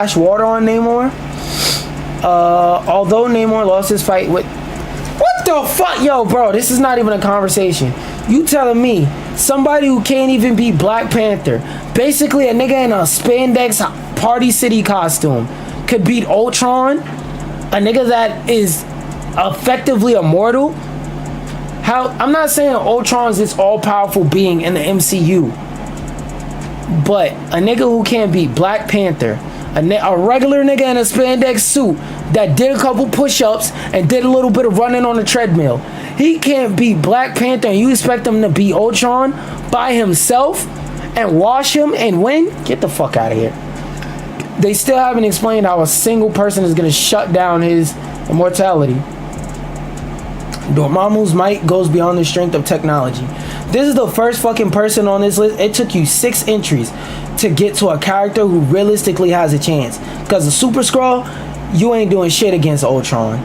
splash water on Namor. Although Namor lost his fight with... What the fuck? Yo, bro, this is not even a conversation. You telling me somebody who can't even beat Black Panther, basically a nigga in a spandex Party City costume, could beat Ultron? A nigga that is effectively immortal? How? I'm not saying Ultron's this all-powerful being in the MCU, but a nigga who can't beat Black Panther, a regular nigga in a spandex suit that did a couple push-ups and did a little bit of running on the treadmill, he can't beat Black Panther, and you expect him to beat Ultron by himself and wash him and win? Get the fuck out of here. They still haven't explained how a single person is gonna shut down his immortality. Dormammu's might goes beyond the strength of technology. This is the first fucking person on this list. It took you 6 entries to get to a character who realistically has a chance. Because the Super Skrull, you ain't doing shit against Ultron.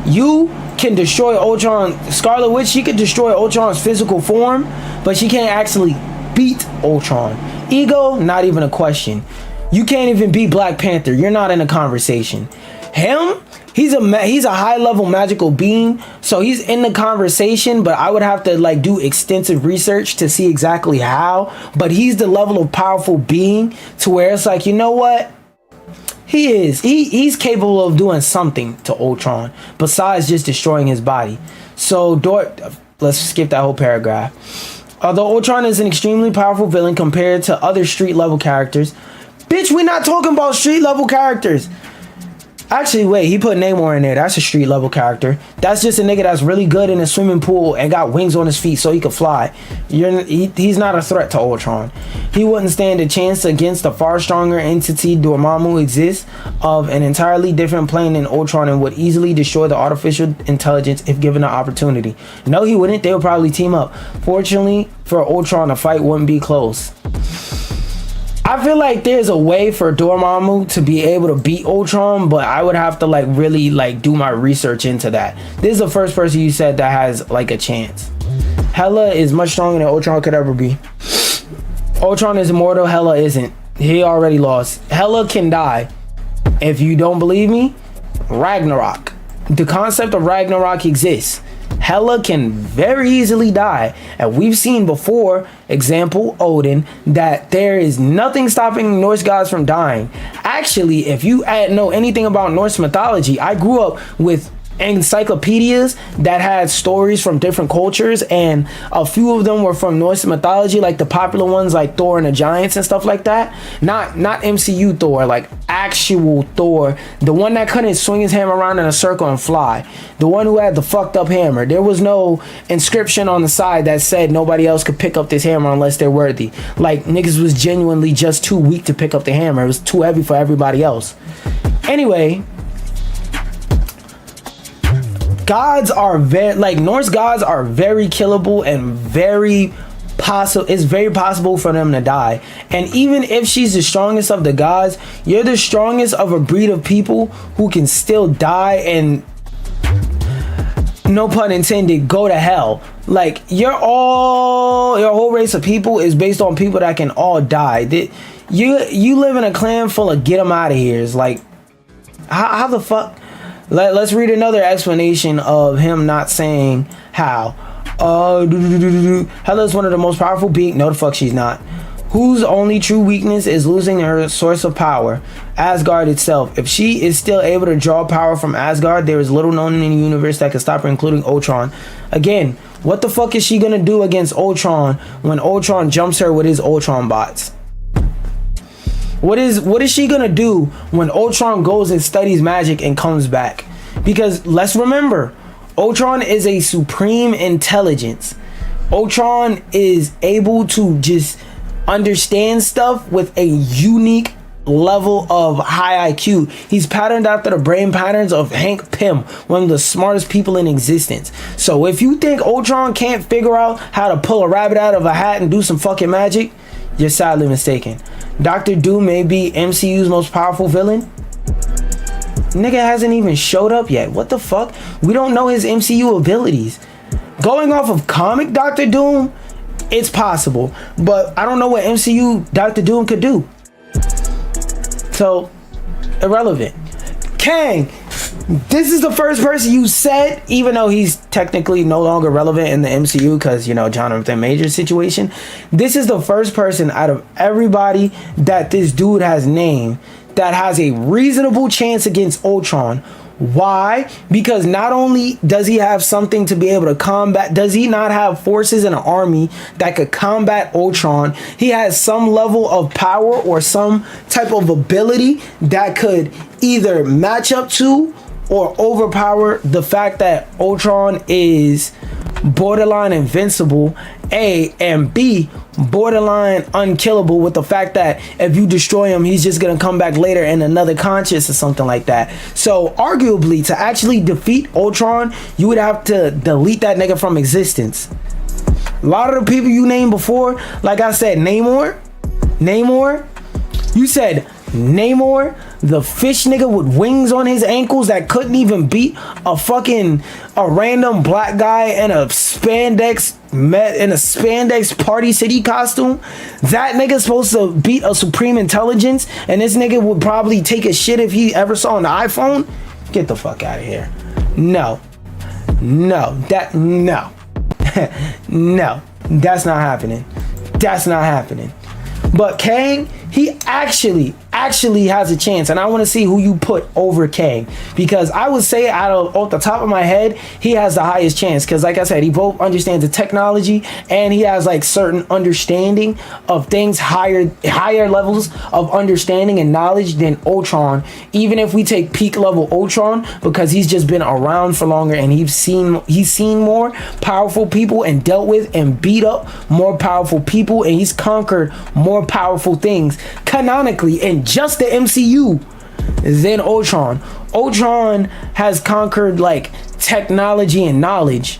You can destroy Ultron. Scarlet Witch, she could destroy Ultron's physical form, but she can't actually beat Ultron. Ego, not even a question. You can't even beat Black Panther. You're not in a conversation. Him, he's a high level magical being, so he's in the conversation, but I would have to like do extensive research to see exactly how. But he's the level of powerful being to where it's like, you know what? He's capable of doing something to Ultron besides just destroying his body. So let's skip that whole paragraph. Although Ultron is an extremely powerful villain compared to other street level characters, bitch, we're not talking about street level characters. Actually, wait, he put Namor in there. That's a street level character. That's just a nigga that's really good in a swimming pool and got wings on his feet so he could fly. He's not a threat to Ultron. He wouldn't stand a chance against a far stronger entity. Dormammu exists of an entirely different plane than Ultron and would easily destroy the artificial intelligence if given the opportunity. No, he wouldn't. They would probably team up. Fortunately for Ultron, the fight wouldn't be close. I feel like there's a way for Dormammu to be able to beat Ultron, but I would have to like really like do my research into that. This is the first person you said that has like a chance. Hela is much stronger than Ultron could ever be. Ultron is immortal, Hela isn't. He already lost. Hela can die. If you don't believe me, Ragnarok. The concept of Ragnarok exists. Hela can very easily die, and we've seen before, example Odin, that there is nothing stopping Norse gods from dying. Actually, if you know anything about Norse mythology, I grew up with encyclopedias that had stories from different cultures, and a few of them were from Norse mythology, like the popular ones like Thor and the Giants and stuff like that. Not MCU Thor, like actual Thor, the one that couldn't swing his hammer around in a circle and fly, the one who had the fucked up hammer. There was no inscription on the side that said nobody else could pick up this hammer unless they're worthy. Like niggas was genuinely just too weak to pick up the hammer. It was too heavy for everybody else. Anyway, gods are very, like, Norse gods are very killable and very possible. It's very possible for them to die. And even if she's the strongest of the gods, you're the strongest of a breed of people who can still die and, no pun intended, go to hell. Like, your whole race of people is based on people that can all die. You live in a clan full of get them out of here. It's like, how the fuck? Let's read another explanation of him not saying how. Hela's one of the most powerful beings. No, the fuck she's not. Whose only true weakness is losing her source of power, Asgard itself. If she is still able to draw power from Asgard, there is little known in the universe that can stop her, including Ultron. Again, what the fuck is she gonna do against Ultron when Ultron jumps her with his Ultron bots? What is she gonna do when Ultron goes and studies magic and comes back? Because let's remember, Ultron is a supreme intelligence. Ultron is able to just understand stuff with a unique level of high IQ. He's patterned after the brain patterns of Hank Pym, one of the smartest people in existence. So if you think Ultron can't figure out how to pull a rabbit out of a hat and do some fucking magic, you're sadly mistaken. Dr. Doom may be MCU's most powerful villain. Nigga hasn't even showed up yet. What the fuck? We don't know his MCU abilities. Going off of comic Dr. Doom, it's possible, but I don't know what MCU Dr. Doom could do. So irrelevant. Kang, this is the first person you said, even though he's technically no longer relevant in the MCU because, you know, Jonathan Majors situation. This is the first person out of everybody that this dude has named that has a reasonable chance against Ultron. Why? Because not only does he have something to be able to combat, does he not have forces in an army that could combat Ultron? He has some level of power or some type of ability that could either match up to or overpower the fact that Ultron is borderline invincible, A, and B, borderline unkillable, with the fact that if you destroy him, he's just gonna come back later in another conscious or something like that. So arguably, to actually defeat Ultron, you would have to delete that nigga from existence. A lot of the people you named before, like I said, Namor, you said Namor, the fish nigga with wings on his ankles that couldn't even beat a random black guy in a spandex Party City costume. That nigga's supposed to beat a supreme intelligence, and this nigga would probably take a shit if he ever saw an iPhone. Get the fuck out of here. No, no, that's not happening. That's not happening. But Kang, he actually has a chance, and I want to see who you put over Kang, because I would say off the top of my head, he has the highest chance, because like I said, he both understands the technology and he has like certain understanding of things, higher levels of understanding and knowledge than Ultron. Even if we take peak level Ultron, because he's just been around for longer and he's seen more powerful people and dealt with and beat up more powerful people, and he's conquered more powerful things canonically in just the MCU than Ultron. Ultron has conquered like technology and knowledge.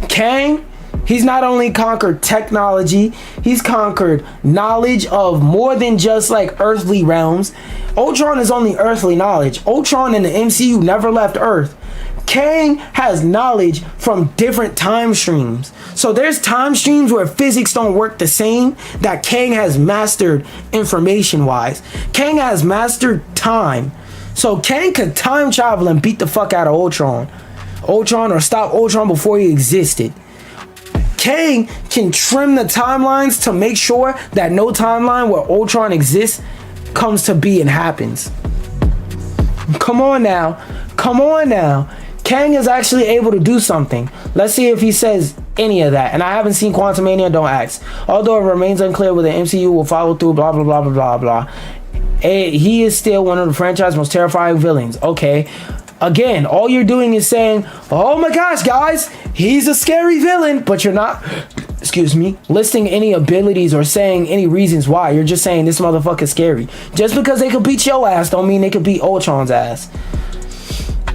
Kang, he's not only conquered technology, he's conquered knowledge of more than just like earthly realms. Ultron is only earthly knowledge. Ultron in the MCU never left Earth. Kang has knowledge from different time streams. So there's time streams where physics don't work the same that Kang has mastered information wise. Kang has mastered time. So Kang could time travel and beat the fuck out of Ultron or stop Ultron before he existed. Kang can trim the timelines to make sure that no timeline where Ultron exists comes to be and happens. Come on now. Kang is actually able to do something. Let's see if he says any of that. And I haven't seen Quantumania, don't ask. Although it remains unclear whether the MCU will follow through, blah, blah, blah, blah, blah, blah. He is still one of the franchise's most terrifying villains. Okay. Again, all you're doing is saying, oh my gosh, guys, he's a scary villain, but you're not, listing any abilities or saying any reasons why. You're just saying this motherfucker's scary. Just because they could beat your ass don't mean they could beat Ultron's ass.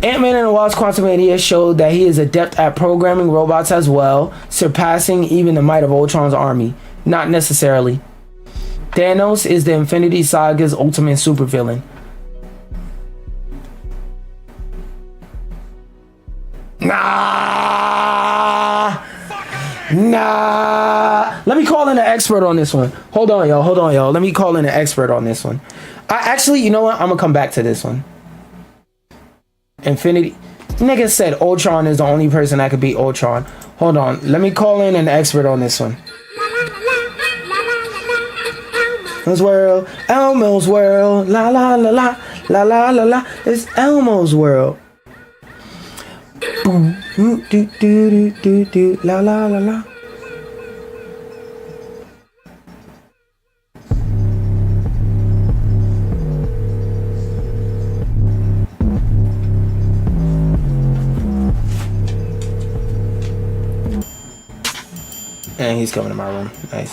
Ant-Man and the Wasp: Quantumania showed that he is adept at programming robots as well, surpassing even the might of Ultron's army. Not necessarily. Thanos is the Infinity Saga's ultimate supervillain. Nah. Let me call in an expert on this one. Hold on, y'all. Let me call in an expert on this one. You know what? I'm gonna come back to this one. Infinity nigga said Ultron is the only person that could beat Ultron. Hold on, let me call in an expert on this one. Elmo's world, la la la la la la la la. It's Elmo's world. Boom, do do do do do la la la la. And he's coming to my room. Nice.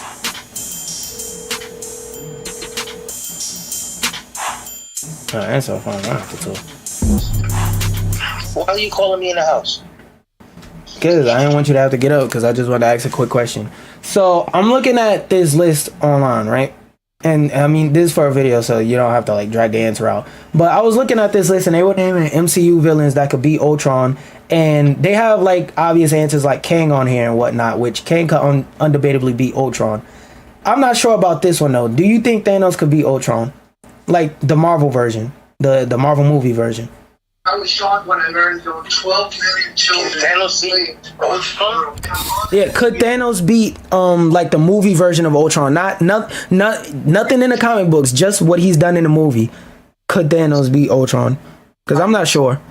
Alright, answer phone. I don't have to talk. Why are you calling me in the house? Because I didn't want you to have to get up, because I just wanted to ask a quick question. So I'm looking at this list online, right? And I mean, this is for a video, so you don't have to like drag the answer out. But I was looking at this list and they were naming MCU villains that could beat Ultron. And they have like obvious answers like Kang on here and whatnot, which Kang could undebatably beat Ultron. I'm not sure about this one though. Do you think Thanos could beat Ultron? Like the Marvel version, the Marvel movie version. I was shocked when I learned there were 12 million children. Thanos beat Ultron? Yeah, could Thanos beat like the movie version of Ultron? Not nothing in the comic books, just what he's done in the movie. Could Thanos beat Ultron? Because I'm not sure.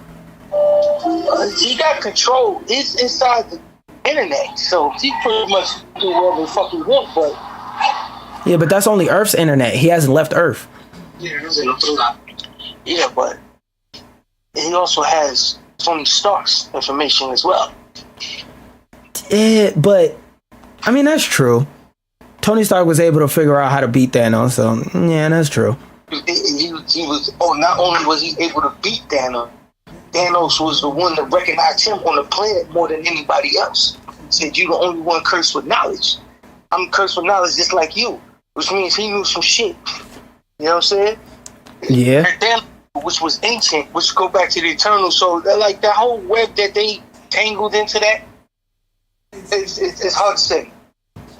He got control. He's inside the internet, so he pretty much do whatever the fuck he want. But yeah, but that's only Earth's internet. He hasn't left Earth. yeah, but he also has Tony Stark's information as well. Yeah, but I mean that's true. Tony Stark was able to figure out how to beat Thanos, so yeah, that's true. He was. Oh, not only was he able to beat Thanos, Thanos was the one that recognized him on the planet more than anybody else. Said, "You the only one cursed with knowledge. I'm cursed with knowledge just like you," which means he knew some shit. You know what I'm saying? Yeah. And Thanos, which was ancient, which go back to the Eternal. So like that whole web that they tangled into that, it's hard to say.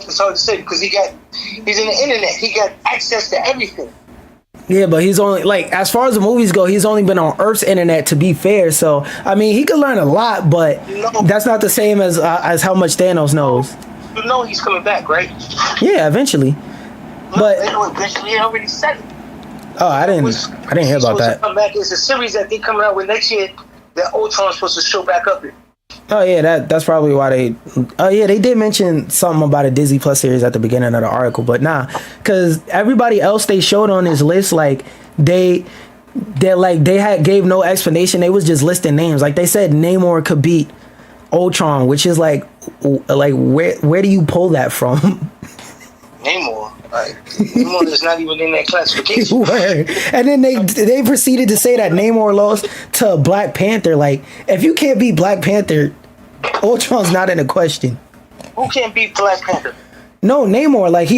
It's hard to say because he's in the internet. He got access to everything. Yeah, but he's only, like, as far as the movies go, he's only been on Earth's internet, to be fair. So, I mean, he could learn a lot, but that's not the same as how much Thanos knows. You know he's coming back, right? Yeah, eventually. But eventually, he already said it. Oh, I didn't hear about that. Come back. It's a series that they coming out with next year that Ultron's supposed to show back up in. Oh yeah, that's probably why they. Oh yeah, they did mention something about a Disney Plus series at the beginning of the article, but nah, because everybody else they showed on this list, like they gave no explanation. They was just listing names. Like they said, Namor could beat Ultron, which is like where do you pull that from? Namor. Namor is not even in that classification. And then they proceeded to say that Namor lost to Black Panther. Like, if you can't beat Black Panther, Ultron's not in the question. Who can't beat Black Panther? No, Namor. Like,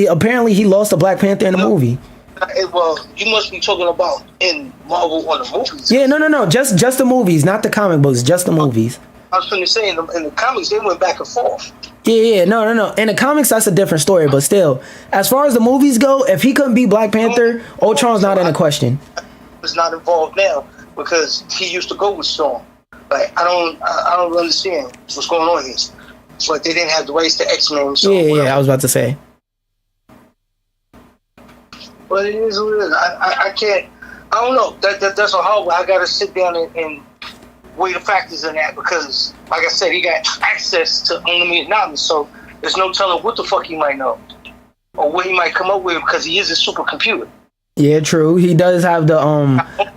apparently he lost to Black Panther in the movie. Well, you must be talking about in Marvel or the movies. Yeah, no. Just the movies, not the comic books. Just the movies. I was going to say, in the comics, they went back and forth. Yeah, no. In the comics, that's a different story. But still, as far as the movies go, if he couldn't beat Black Panther, Ultron's not in the question. He's not involved now because he used to go with Storm. Like, I don't understand what's going on here. But they didn't have the rights to X-Men. So yeah, I was about to say. But it is what it is. I can't. I don't know. That's a hard way. I got to sit down and weigh the factors in that because, like I said, he got access to unlimited knowledge, so there's no telling what the fuck he might know or what he might come up with because he is a supercomputer. Yeah, true. He does have the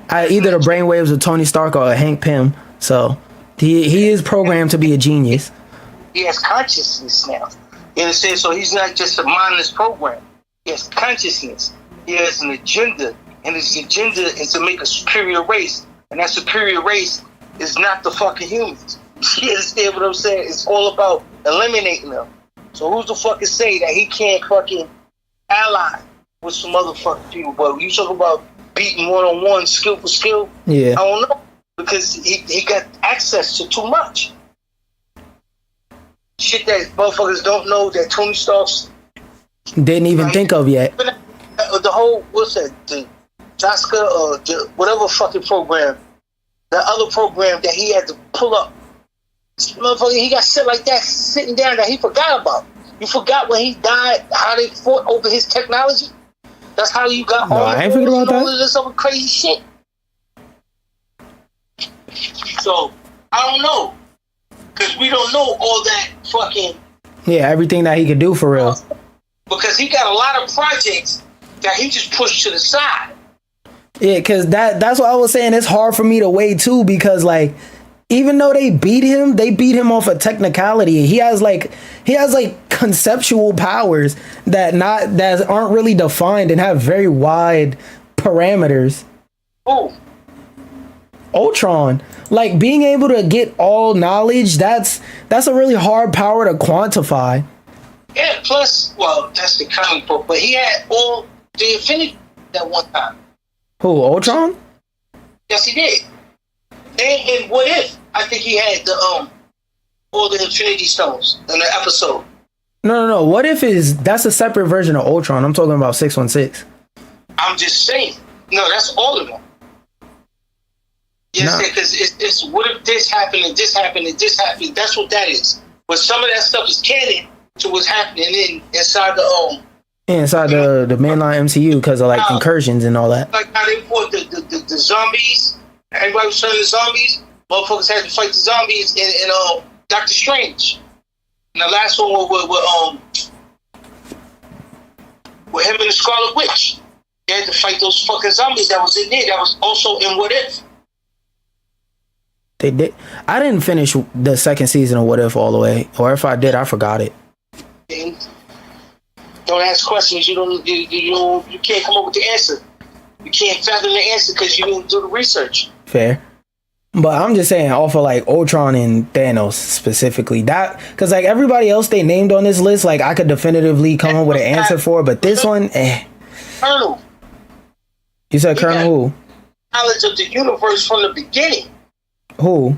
either the brainwaves of Tony Stark or Hank Pym, so he is programmed to be a genius. He has consciousness now. You understand? So he's not just a mindless program. He has consciousness. He has an agenda, and his agenda is to make a superior race, and that superior race is not the fucking humans. You understand what I'm saying? It's all about eliminating them. So who's the fucking say that he can't fucking ally with some other fucking people? But you talk about beating one-on-one, skill for skill? Yeah. I don't know. Because he got access to too much. Shit that motherfuckers don't know that Tony Stark's didn't even think of yet. The whole, what's that? The Jaska or whatever fucking program. The other program that he had to pull up. Motherfucker, he got shit like that sitting down that he forgot about. You forgot when he died, how they fought over his technology? That's how you got all I ain't forget about that. This other crazy shit. So, I don't know. Because we don't know all that fucking... Yeah, everything that he could do for real. Because he got a lot of projects that he just pushed to the side. Yeah, because that's what I was saying. It's hard for me to weigh too because like even though they beat him off a technicality. He has like conceptual powers that aren't really defined and have very wide parameters. Oh, Ultron, like being able to get all knowledge, that's a really hard power to quantify. Yeah, plus, well, that's the comic book, but he had all the Infinity at one time. Who, Ultron? Yes, he did. And what if? I think he had the all the Infinity Stones in the episode. No. What if that's a separate version of Ultron? I'm talking about 616. I'm just saying. No, that's all of them. You understand? Because it's what if this happened and this happened and this happened? That's what that is. But some of that stuff is canon to what's happening inside the inside the mainline MCU because of like incursions and all that. Like how they fought the zombies. Everybody was turning the zombies. Motherfuckers had to fight the zombies in Doctor Strange. And the last one with him and the Scarlet Witch. They had to fight those fucking zombies that was in there. That was also in What If. They did. I didn't finish the second season of What If all the way, or if I did, I forgot it. And don't ask questions. You can't come up with the answer. You can't fathom the answer because you didn't do the research. Fair. But I'm just saying, off of like Ultron and Thanos specifically, that because like everybody else they named on this list, like I could definitively come up with an answer for, but this one, Colonel. You said Colonel who? Knowledge of the universe from the beginning. Who?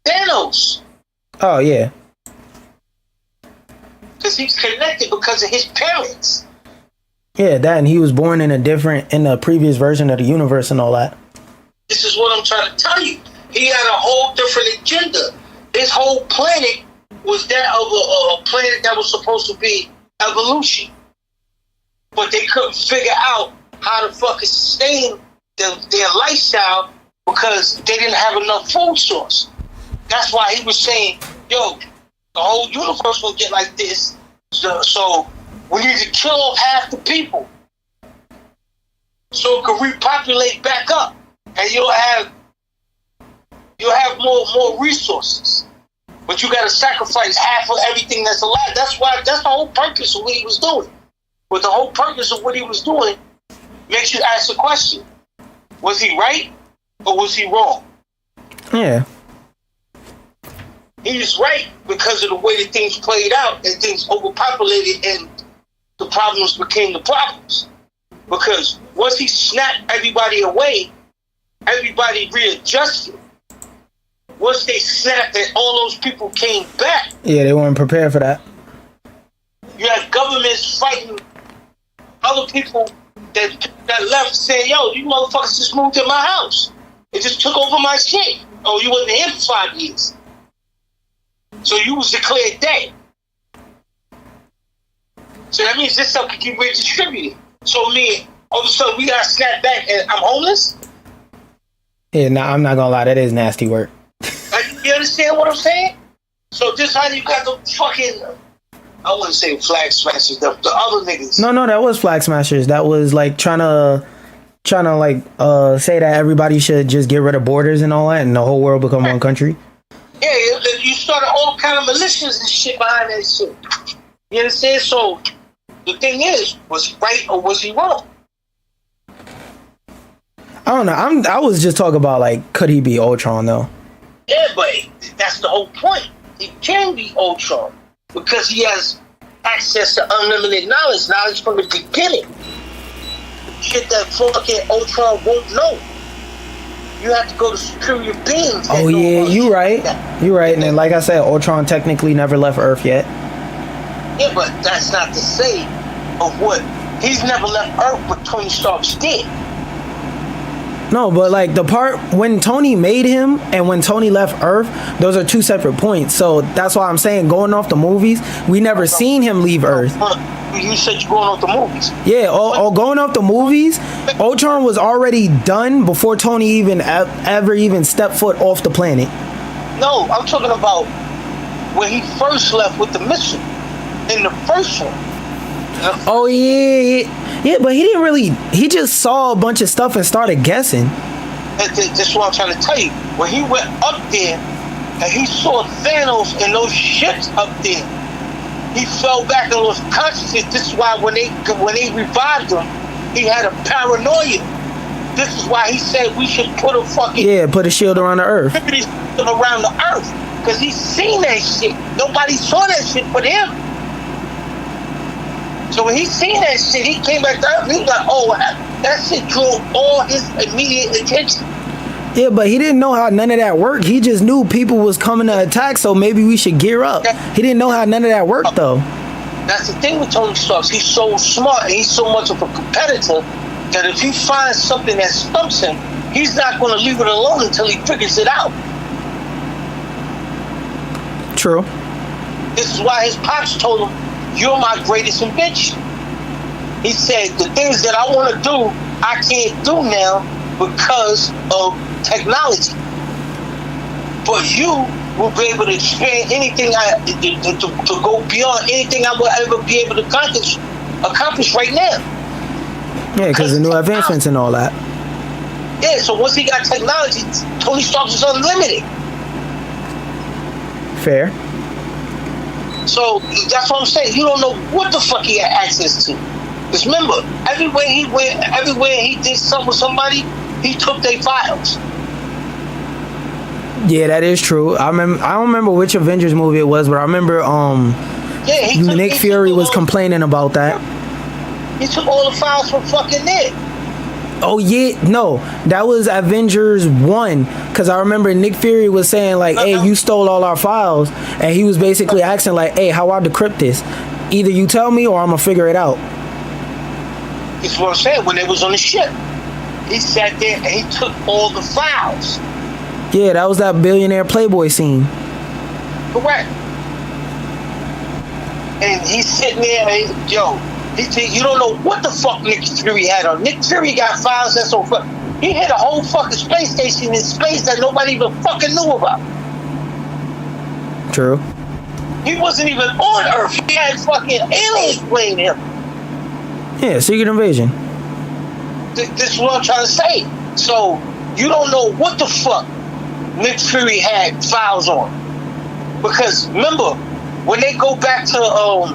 Thanos. Oh yeah. Because he's connected because of his parents. Yeah, that, and he was born in a previous version of the universe and all that. This is what I'm trying to tell you. He had a whole different agenda. His whole planet was that of a planet that was supposed to be evolution. But they couldn't figure out how to fucking sustain their lifestyle because they didn't have enough food source. That's why he was saying, yo, the whole universe will get like this. So we need to kill off half the people so it can repopulate back up. And you'll have more resources. But you gotta sacrifice half of everything that's alive. That's the whole purpose of what he was doing. But the whole purpose of what he was doing makes you ask the question. Was he right or was he wrong? Yeah. He was right because of the way that things played out and things overpopulated and the problems became the problems. Because once he snapped everybody away, everybody readjusted. Once they snapped and all those people came back. Yeah, they weren't prepared for that. You had governments fighting other people that left saying, yo, you motherfuckers just moved in my house. They just took over my shit. Oh, you wasn't here for 5 years. So you was declared dead. So that means this stuff can get redistributed. So me, all of a sudden we got snapped back and I'm homeless? Yeah, nah, I'm not gonna lie, that is nasty work. You understand what I'm saying? So this how you got the fucking, I wouldn't say flag smashers, the other niggas. No, that was flag smashers. That was like trying to like say that everybody should just get rid of borders and all that and the whole world become one country. Yeah, you started all kind of militias and shit behind that shit. You understand? So the thing is, was he right or was he wrong? I don't know. I was just talking about like, could he be Ultron though? Yeah, but that's the whole point. He can be Ultron because he has access to unlimited knowledge from the beginning. Shit that fucking Ultron won't know. You have to go to superior beings. Oh yeah, you right. You right. And then, like I said, Ultron technically never left Earth yet. Yeah, but that's not to say of what he's never left Earth, but Tony Stark's did. No, but like the part when Tony made him and when Tony left Earth, those are two separate points. So that's why I'm saying going off the movies, we never seen him leave Earth. You said you're going off the movies. Yeah, or going off the movies, Ultron was already done before Tony even ever stepped foot off the planet. No, I'm talking about when he first left with the mission in the first one. Oh yeah, but he just saw a bunch of stuff and started guessing. That's what I'm trying to tell you. When he went up there and he saw Thanos and those ships up there, he fell back and lost consciousness. This is why when they revived him, he had a paranoia. This is why he said we should put a shield around the Earth. Around the Earth, because he's seen that shit. Nobody saw that shit but him. So when he seen that shit, he came back to Earth and he was like, oh, that shit drew all his immediate attention. Yeah, but he didn't know how none of that worked. He just knew people was coming to attack, so maybe we should gear up. He didn't know how none of that worked, though. That's the thing with Tony Stark. He's so smart and he's so much of a competitor that if he finds something that stumps him, he's not going to leave it alone until he figures it out. True. This is why his pops told him, "You're my greatest invention." He said, "The things that I want to do, I can't do now because of technology. But you will be able to expand anything to go beyond anything I will ever be able to accomplish right now." Yeah, because the new advancements and all that. Yeah, so once he got technology, Tony Stark was unlimited. Fair. So that's what I'm saying. You don't know what the fuck he had access to. Because remember, everywhere he went, everywhere he did something with somebody, he took their files. Yeah, that is true. I don't remember which Avengers movie it was, but I remember Nick Fury was complaining about that. He took all the files from fucking Nick. Oh yeah, no, that was Avengers 1, because I remember Nick Fury was saying like, "Hey, you stole all our files," and he was basically asking like, "Hey, how I decrypt this? Either you tell me or I'm gonna figure it out." That's what I'm saying. When they was on the ship, he sat there and he took all the files. Yeah, that was that billionaire playboy scene. Correct. And he's sitting there and you don't know what the fuck Nick Fury had on. Nick Fury got files that's so fuck. He had a whole fucking space station in space that nobody even fucking knew about. True. He wasn't even on Earth. He had fucking aliens playing him. Yeah, Secret Invasion. This is what I'm trying to say. So you don't know what the fuck Nick Fury had files on. Because remember, when they go back to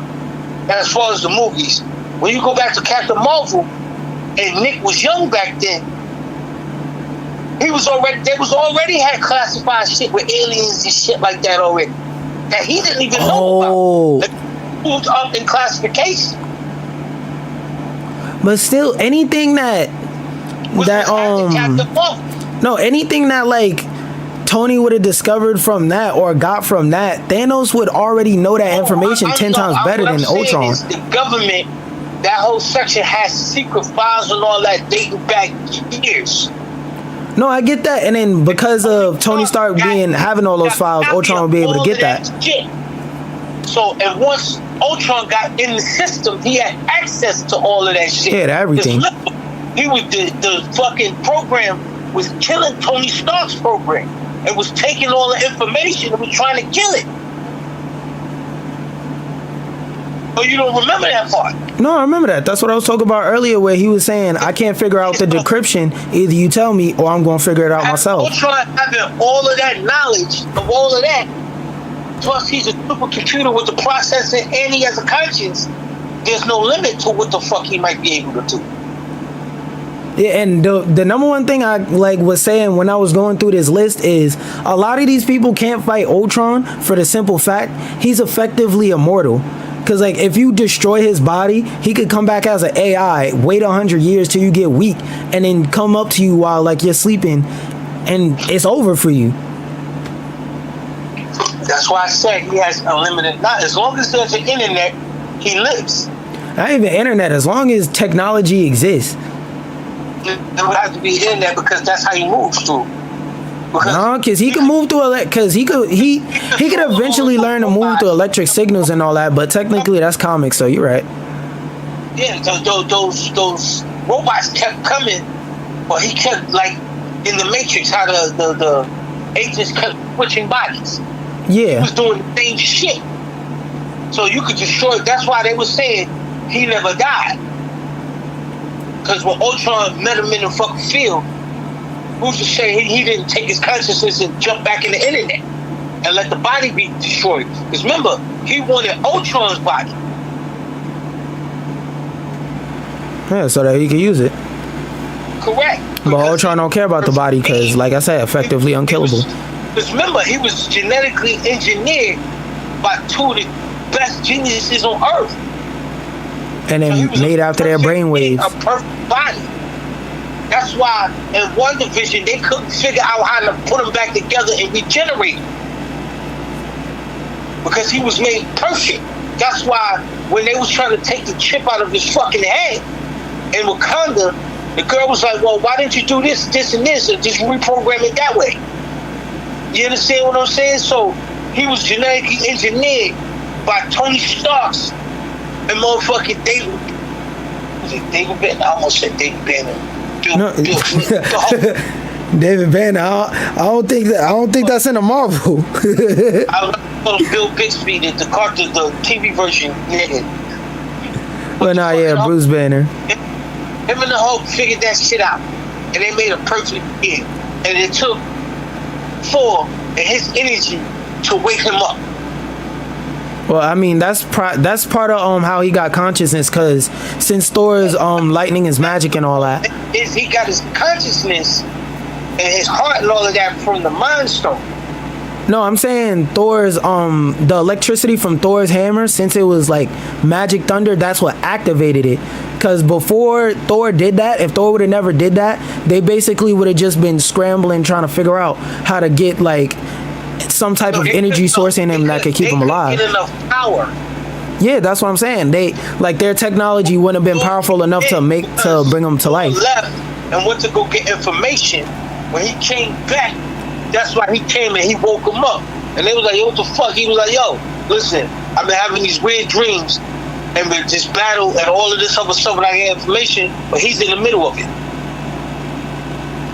as far as the movies, when you go back to Captain Marvel, and Nick was young back then, they was already had classified shit with aliens and shit like that already that he didn't even know about. Like, moved up in classification. But still, anything anything that like Tony would have discovered from that or got from that, Thanos would already know that information 10 times better than Ultron. The government, that whole section has secret files and all that dating back years. No, I get that, and then because of Tony Stark having all those files, Ultron would be able to get that. So, and once Ultron got in the system, he had access to all of that shit. Yeah, to everything. He was the fucking program was killing Tony Stark's program. And was taking all the information and was trying to kill it. Oh, you don't remember that part? No, I remember that. That's what I was talking about earlier, where he was saying, "I can't figure out the decryption. Either you tell me, or I'm going to figure it out myself." Ultron having all of that knowledge of all of that, plus he's a supercomputer with the processing, and he has a conscience. There's no limit to what the fuck he might be able to do. Yeah, and the number one thing I was saying when I was going through this list is a lot of these people can't fight Ultron for the simple fact he's effectively immortal. Because if you destroy his body, he could come back as an AI, wait 100 years till you get weak, and then come up to you while you're sleeping, and it's over for you. That's why I said he has unlimited. Not as long as there's an internet, he lives. Not even internet, as long as technology exists. It would have to be internet because that's how he moves through. No, because he can move through because he could eventually learn to move through electric signals and all that, but technically that's comics, so you're right. Yeah, those robots kept coming, but he kept in the Matrix how the agents kept switching bodies. Yeah. He was doing the same shit. So you could destroy. That's why they were saying he never died. Because when Ultron met him in the fucking field, who's to say he didn't take his consciousness and jump back in the internet and let the body be destroyed? Because remember, he wanted Ultron's body. Yeah, so that he could use it. Correct. But Ultron don't care about the body because, like I said, effectively unkillable. Because remember, he was genetically engineered by two of the best geniuses on Earth. And then made after their brainwaves. A perfect body. That's why in WandaVision they couldn't figure out how to put him back together and regenerate him. Because he was made perfect. That's why when they was trying to take the chip out of his fucking head in Wakanda, The girl was like, well, why didn't you do this, this, and this, and just reprogram it that way? You understand what I'm saying? So he was genetically engineered by Tony Starks and motherfucking David. Was it David Banner? I almost said David Banner. David Banner. I don't think that's in a Marvel. I love Bill Bixby, the cartoon, the TV version, nigga. But nah, yeah, Bruce Banner. Him and the Hulk figured that shit out, and they made a perfect game. And it took Thor and his energy to wake him up. Well, I mean, that's part of how he got consciousness, because since Thor's lightning is magic and all that. He got his consciousness and his heart and all of that from the Mind Stone. No, I'm saying Thor's the electricity from Thor's hammer, since it was like magic thunder, that's what activated it. Because before Thor did that, if Thor would have never did that, they basically would have just been scrambling trying to figure out how to get like some type of energy source in him that could keep him alive. Get enough power. Yeah, that's what I'm saying. They like their technology wouldn't have been powerful enough to bring them to life. Left and went to go get information. When he came back, that's why he came and he woke him up. And they was like, yo, what the fuck? He was like, yo, listen, I've been having these weird dreams and been just battle and all of this other stuff and I get information, but he's in the middle of it.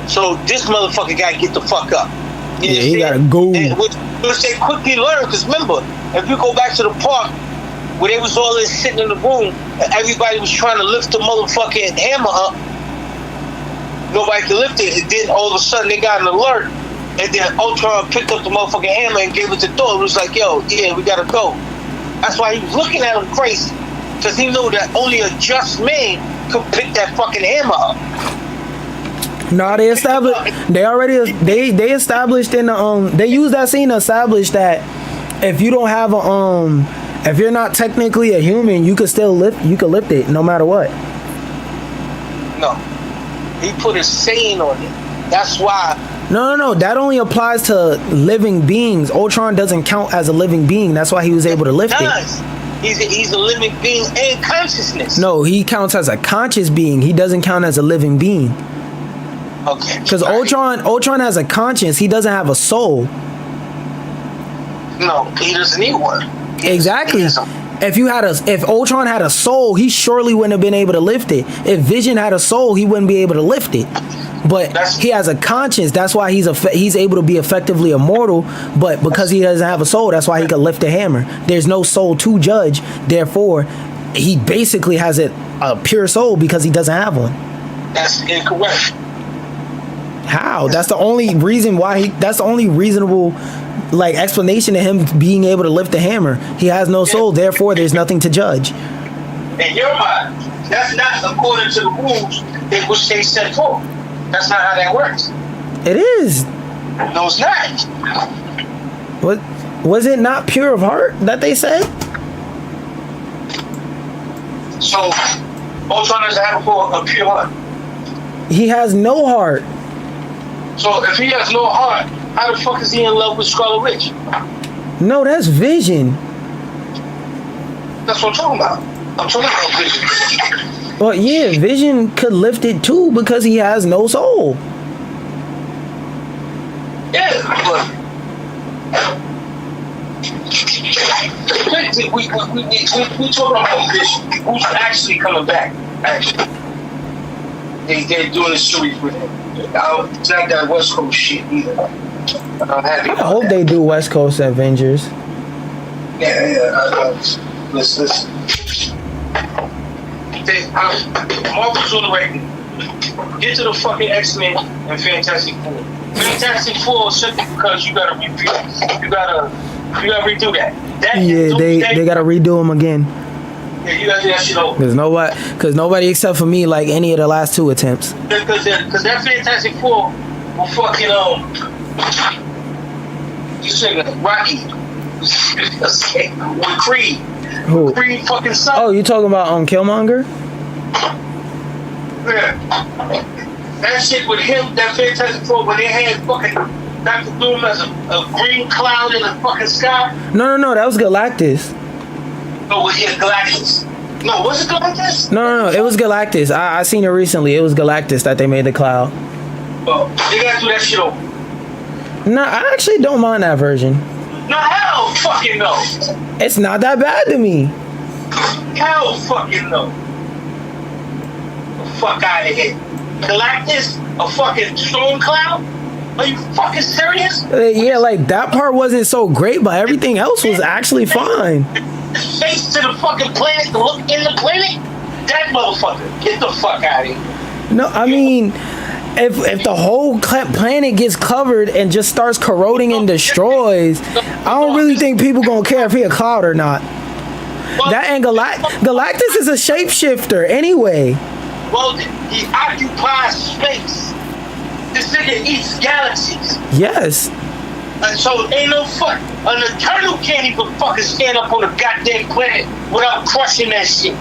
So this motherfucker gotta get the fuck up. You yeah, he gotta go. Which they quickly learn, because remember, if you go back to the park where they was all sitting in the room and everybody was trying to lift the motherfucking hammer up, nobody could lift it, and then all of a sudden they got an alert, and then Ultron picked up the motherfucking hammer and gave it to Thor. It was like, yo, yeah, we gotta go. That's why he was looking at him crazy, because he knew that only a just man could pick that fucking hammer up. No, they established. They established in the They used that scene to establish that if you don't have a if you're not technically a human, you could still lift. You could lift it no matter what. No, he put a saying on it. That's why. No. That only applies to living beings. Ultron doesn't count as a living being. That's why he was able to lift it. He's a living being and consciousness. No, he counts as a conscious being. He doesn't count as a living being. Okay. Because Ultron has a conscience. He doesn't have a soul. No, he doesn't need one. Exactly. If Ultron had a soul, he surely wouldn't have been able to lift it. If Vision had a soul, he wouldn't be able to lift it. But he has a conscience. That's why he's able to be effectively immortal. But because he doesn't have a soul, that's why he can lift a hammer. There's no soul to judge. Therefore, he basically has a pure soul because he doesn't have one. That's incorrect. How? That's the only reason why that's the only reasonable like explanation to him being able to lift the hammer. He has no soul, therefore there's nothing to judge. In your mind, that's not according to the rules in which they set forth. That's not how that works. It is. No, it's not. What was it not pure of heart that they said? So Ultron doesn't have a pure heart. He has no heart. So if he has no heart, how the fuck is he in love with Scarlet Witch? No, that's Vision. That's what I'm talking about. I'm talking about Vision. Well, yeah, Vision could lift it too because he has no soul. Yeah, but we talking about Vision. Who's actually coming back? Actually, they're doing a series with him. It's not that West Coast shit either. I hope they do West Coast Avengers. Yeah. Listen. Marvel's on the right. Get to the fucking X-Men and Fantastic Four. Fantastic Four simply because you gotta redo. You gotta redo that. They gotta redo them again. Yeah, you gotta do that shit over. Because nobody except for me like any of the last two attempts. Because that Fantastic Four will fucking you say Rocky with Creed. Who? Creed fucking son. Oh, you talking about Killmonger? Yeah. That shit with him, that Fantastic Four, when they had fucking Dr. Doom as a green cloud in the fucking sky. No, that was Galactus. Oh, yeah, Galactus. No, was it Galactus? No. It was Galactus. I seen it recently. It was Galactus that they made the Cloud. Oh, they gotta do that shit over. No, I actually don't mind that version. No, hell fucking no. It's not that bad to me. Hell fucking no. Fuck out of here. Galactus? A fucking storm cloud? Are you fucking serious? Yeah, like that part wasn't so great, but everything else was actually fine. Face to the fucking planet to look in the planet? That motherfucker. Get the fuck out of here. No, I mean, if the whole planet gets covered and just starts corroding and destroys, I don't really think people gonna care if he a cloud or not. That and Galactus is a shapeshifter anyway. Well, he occupies space. This nigga eats galaxies. Yes. And so ain't no fuck. An Eternal can't even fucking stand up on a goddamn planet without crushing that shit.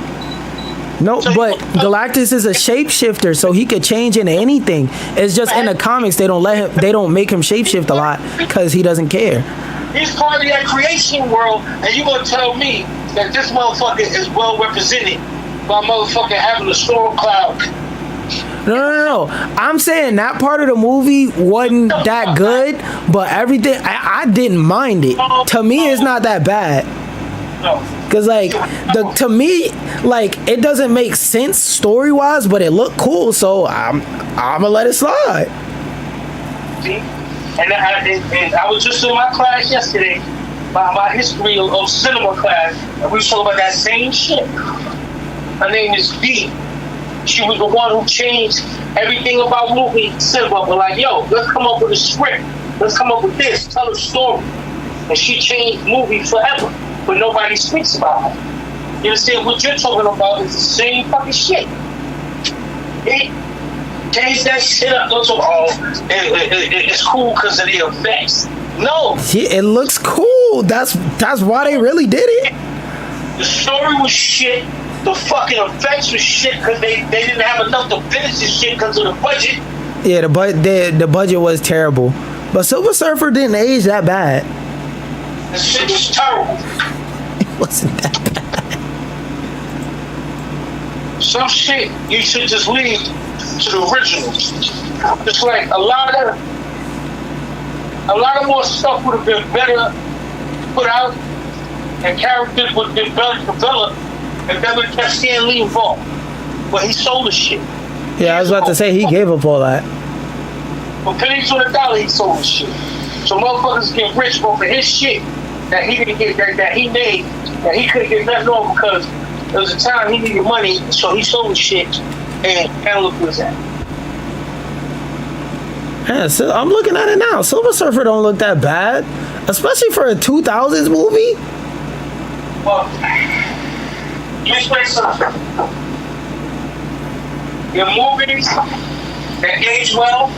No, but Galactus is a shapeshifter, so he could change into anything. It's just in the comics they don't make him shapeshift a lot because he doesn't care. He's part of that creation world, and you gonna tell me that this motherfucker is well represented by motherfucking having a storm cloud? No. I'm saying that part of the movie wasn't that good, but everything I didn't mind it. To me, it's not that bad. No. Cause like to me, like it doesn't make sense story wise, but it looked cool, so I'm gonna let it slide. See, and I was just in my class yesterday, my history of cinema class, and we talking about that same shit. Her name is V. She was the one who changed everything about movie cinema. But like, yo, let's come up with a script. Let's come up with this. Tell a story. And she changed movie forever, but nobody speaks about it. You understand? What you're talking about is the same fucking shit. It changed that shit up. Don't talk, it's cool because of the effects. No. Yeah, it looks cool. That's why they really did it. The story was shit. The fucking effects was shit because they didn't have enough to finish this shit because of the budget. Yeah, the budget was terrible. But Silver Surfer didn't age that bad. The shit was terrible. It wasn't that bad. Some shit you should just leave to the original. It's like a lot of more stuff would have been better put out and characters would have been better developed if they would have kept Stan Lee involved. But he sold the shit. Yeah, I was about to say he gave up all that. For pennies on the dollar, he sold the shit. So motherfuckers get rich off of his shit that he didn't get, that he made, that he couldn't get nothing on because there was a time he needed money, so he sold the shit and look what's that. Yeah, so I'm looking at it now. Silver Surfer don't look that bad, especially for a 2000s movie. Well, let me explain something. There are movies that age well,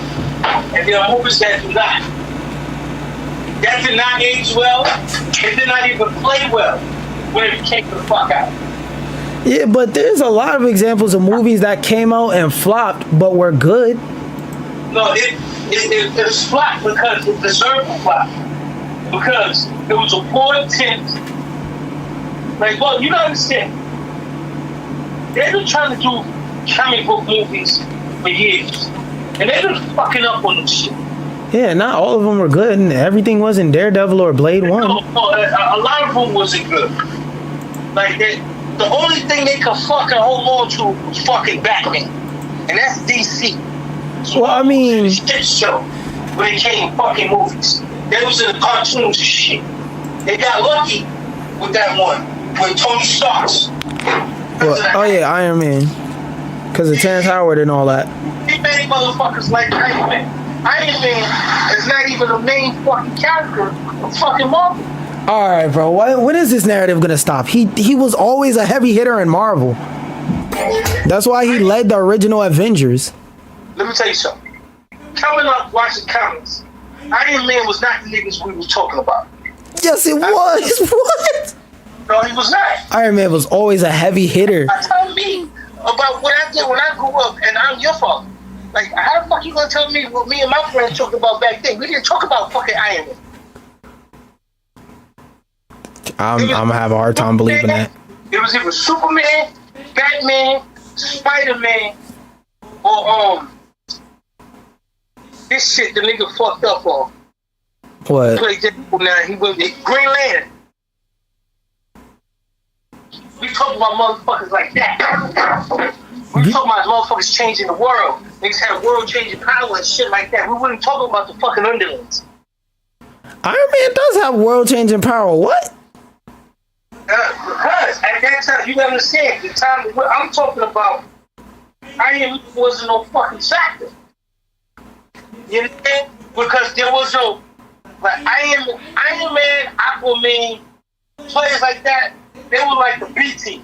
and there are movies that do not. That did not age well. It did not even play well when it came the fuck out. Yeah, but there's a lot of examples of movies that came out and flopped, but were good. No, it was flopped because it deserved to flop. Because it was a poor attempt. Like, well, you don't understand. They've been trying to do comic book movies for years. And they've been fucking up on this shit. Yeah, not all of them were good, and everything wasn't Daredevil or Blade 1. No, a lot of them wasn't good. Like, the only thing they could fucking hold on to was fucking Batman. And that's DC. So well, I mean... shit show when it came fucking movies. They was in the cartoons and shit. They got lucky with that one, with Tony Stark's. Well, oh yeah, Iron Man. Because of Terrence Howard and all that. He made motherfuckers like Iron Man. Iron Man is not even the main fucking character of fucking Marvel. All right, bro. When is this narrative gonna stop? He was always a heavy hitter in Marvel. That's why he led the original Avengers. Let me tell you something. Coming up watching comics, Iron Man was not the niggas we was talking about. Yes, it was. What? No, he was not. Iron Man was always a heavy hitter. Tell me about what I did when I grew up, and I'm your father. Like, how the fuck you gonna tell me what me and my friends talked about back then? We didn't talk about fucking Iron Man. I'm gonna have a hard time believing that. It was either Superman, Batman, Spider-Man, or this shit the nigga fucked up on. What? Played Deadpool now. He went with Green Lantern. We talking about motherfuckers like that. We talking about motherfuckers changing the world. Niggas had world-changing power and shit like that. We wouldn't talk about the fucking underlings. Iron Man does have world-changing power. What? Because at that time, you gotta understand, the time I'm talking about, Iron Man wasn't no fucking factor. You understand? Because there was no, like, Iron Man, Aquaman, players like that, they were like the B team.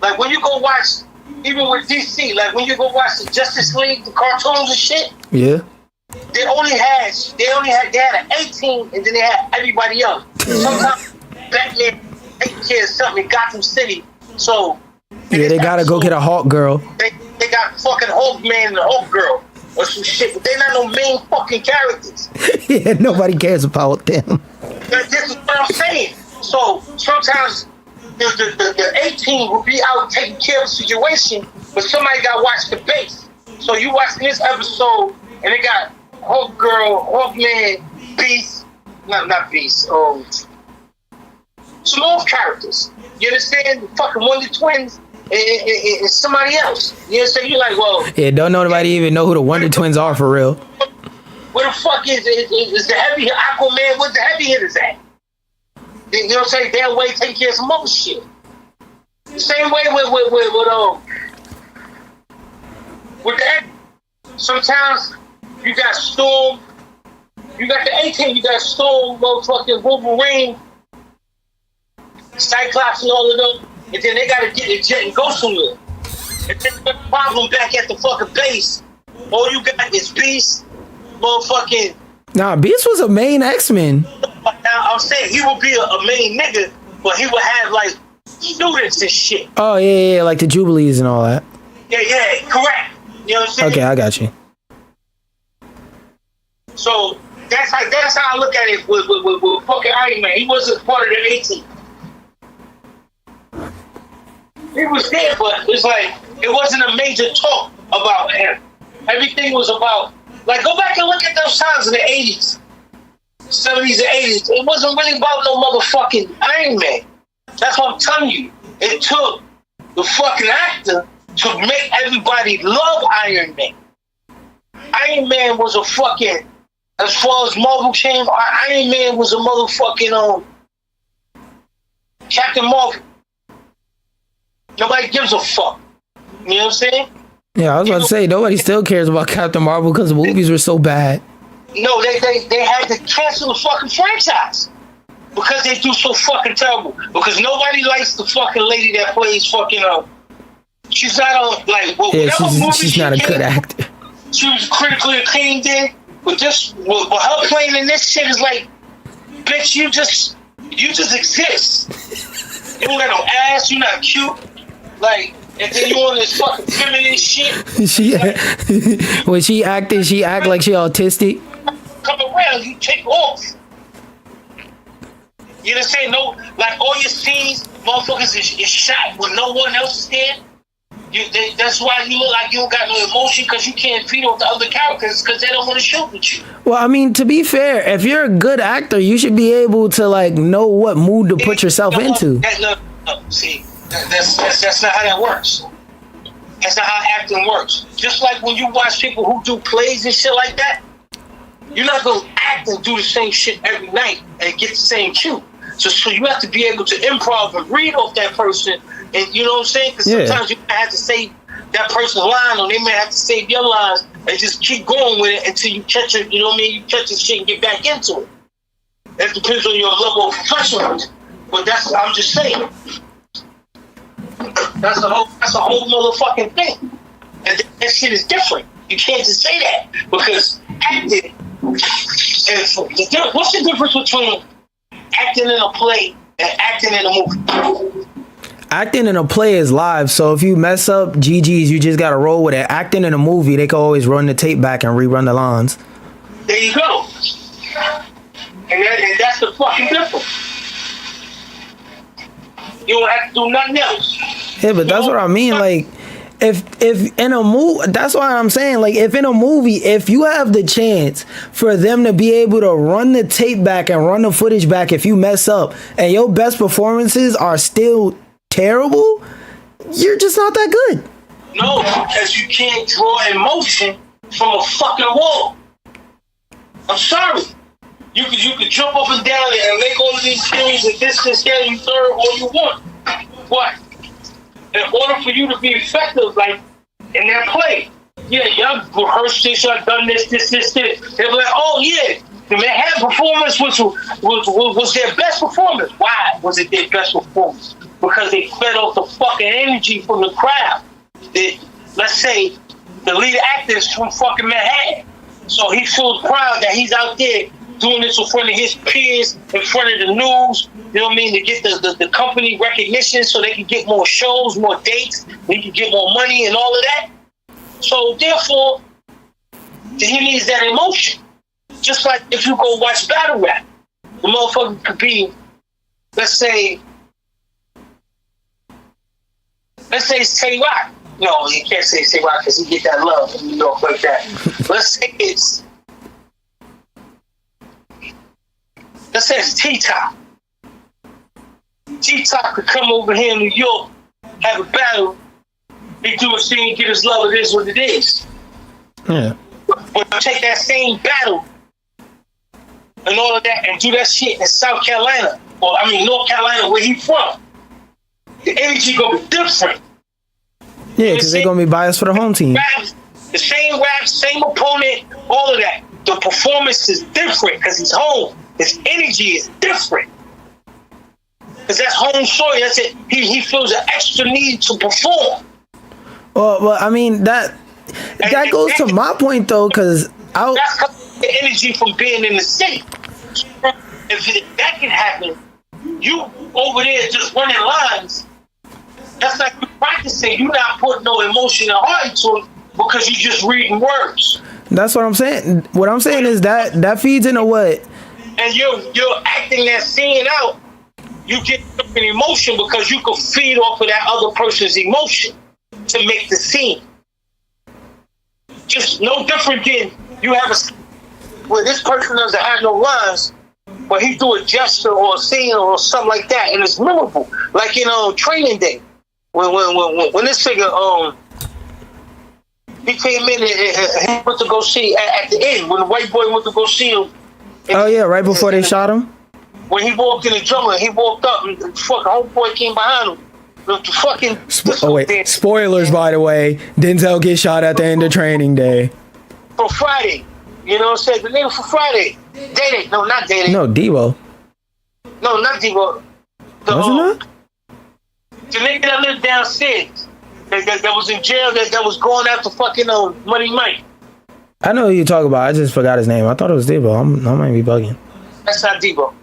Like when you go watch, even with DC, like when you go watch the Justice League, the cartoons and shit. Yeah. They had an A team, and then they had everybody else. Sometimes Batman taking care of something in Gotham City, so yeah, they gotta go get a Hawk Girl. They got fucking Hulk Man and the Hulk Girl or some shit, but they're not no main fucking characters. Yeah, nobody cares about them. This is what I'm saying. So sometimes the A team will be out taking care of the situation, but somebody got to watch the base. So you watch this episode, and they got Hulk Girl, Hulk Man, Beast, not Beast, small characters. You understand? The fucking Wonder Twins and somebody else. You understand? You're like, well, yeah, don't nobody even know who the Wonder Twins are for real. Where the fuck is the heavy Aquaman? Where's the heavy hitters at? You know what I'm saying? They're way taking care of some other shit. The same way with the sometimes you got Storm, you got the A-Team, you got Storm, motherfucking Wolverine, Cyclops and all of them, and then they gotta get the jet and go somewhere. And then the problem back at the fucking base, all you got is Beast, motherfucking. Nah, Beast was a main X-Men. Now I'm saying he would be a main nigga, but he would have like students and shit. Oh yeah, like the Jubilees and all that. Yeah, correct. You know what I'm saying? Okay, I got you. So that's how I look at it with fucking Iron Man. He wasn't part of the A-Team. He was there, but it's like it wasn't a major talk about him. Everything was about, like, go back and look at those times in the 80s, 70s and 80s. It wasn't really about no motherfucking Iron Man. That's what I'm telling you. It took the fucking actor to make everybody love Iron Man. Iron Man was a fucking, as far as Marvel came, Iron Man was a motherfucking Captain Marvel. Nobody gives a fuck. You know what I'm saying? Yeah, I was about to say, nobody still cares about Captain Marvel because the movies were so bad. No, they had to cancel the fucking franchise because they do so fucking terrible. Because nobody likes the fucking lady that plays fucking she's not on, like, well, yeah, she's not a good actor. She was critically acclaimed then, but her playing in this shit is like, bitch, you just exist. You don't got no ass, you not cute, like, and then you on this fucking feminine shit. When she act like she autistic. Come around, you take off. You understand? No, like all your scenes, motherfuckers is shot when no one else is there. That's why you look like you don't got no emotion, because you can't feed off the other characters because they don't want to shoot with you. Well, I mean, to be fair, if you're a good actor, you should be able to like know what mood to put yourself into. See, that's not how that works. That's not how acting works. Just like when you watch people who do plays and shit like that, you're not gonna act and do the same shit every night and get the same cue. So you have to be able to improv and read off that person. And you know what I'm saying? Because sometimes you might have to say that person's line, or they may have to save your lines and just keep going with it until you catch it. You know what I mean? You catch the shit and get back into it. That depends on your level of professionalism. But I'm just saying. That's a whole motherfucking thing. And that shit is different. You can't just say that because acting. What's the difference between acting in a play and acting in a movie? Acting in a play is live, so if you mess up, GG's, you just gotta roll with it. Acting in a movie, they can always run the tape back and rerun the lines. There you go. And that's the fucking difference. You don't have to do nothing else. Yeah, but that's what I mean. Like, if in a movie, that's why I'm saying, like, if in a movie, if you have the chance for them to be able to run the tape back and run the footage back if you mess up, and your best performances are still terrible, you're just not that good. No, because you can't draw emotion from a fucking wall. I'm sorry. You could jump up and down and make all of these theories and this, that, and third all you want. But in order for you to be effective, like in that play, yeah, y'all rehearsed this, y'all done this. They're like, oh yeah, the Manhattan performance was their best performance. Why was it their best performance? Because they fed off the fucking energy from the crowd. Let's say the lead actor is from fucking Manhattan, so he feels proud that he's out there doing this in front of his peers, in front of the news, you know what I mean, to get the company recognition so they can get more shows, more dates, they can get more money and all of that. So therefore, he needs that emotion. Just like if you go watch battle rap, the motherfucker could be, let's say it's Tay Rock. No, you can't say Tay Rock because he get that love in New York like that. Let's say it's T-Top. T-Top could come over here in New York, have a battle, he do a scene, get his love, it is what it is. Yeah. But take that same battle and all of that and do that shit in South Carolina, or North Carolina, where he from, the energy gonna be different. Yeah, because they're gonna be biased for the home team. The same rap, same opponent, all of that. The performance is different because he's home. His energy is different. Because that's home soil. That's it. He feels an extra need to perform. Well, I mean, that goes to my point, though, because that's the energy from being in the city. If that can happen, you over there just running lines, that's like you practicing. You're not putting no emotion and heart into it because you're just reading words. That's what I'm saying. What I'm saying is that feeds into what? And you're acting that scene out. You get an emotion because you can feed off of that other person's emotion to make the scene. Just no different than you have a where this person doesn't have no lines, but he do a gesture or a scene or something like that, and it's memorable. Like in Training Day, when this nigga he came in and he went to go see at the end when the white boy went to go see him. Oh yeah, right before they shot him. When he walked in the jungle, he walked up and the fucking homeboy came behind him. The fucking spoilers by the way. Denzel gets shot at the end of Training Day. For Friday, you know what I'm saying? The nigga for Friday. Day. No, not Day. No, Debo. No, not Debo. Wasn't it? The nigga that lived downstairs, that was in jail, that was going after fucking Money Mike. I know who you talk about. I just forgot his name. I thought it was Debo. I might be bugging. That's not Debo.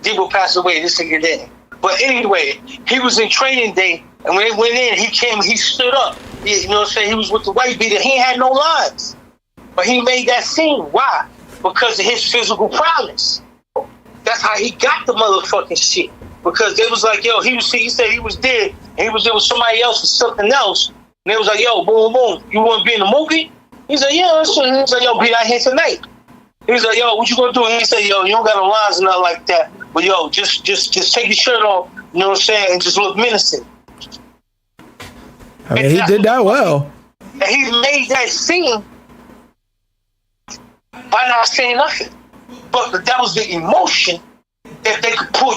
Debo passed away. This nigga did. But anyway, he was in Training Day, and when they went in, he stood up. You know what I'm saying? He was with the white beater. He had no lines. But he made that scene. Why? Because of his physical prowess. That's how he got the motherfucking shit. Because they was like, yo, he said he was dead, and he was there with somebody else for something else. And they was like, yo, boom, boom, you want to be in the movie? He's like, yeah, he was like, yo, be out here tonight. He was like, yo, what you gonna do? And he said, yo, you don't got no lines or nothing like that. But yo, just take your shirt off, you know what I'm saying, and just look menacing. I mean, he did that well. And he made that scene by not saying nothing. But that was the emotion that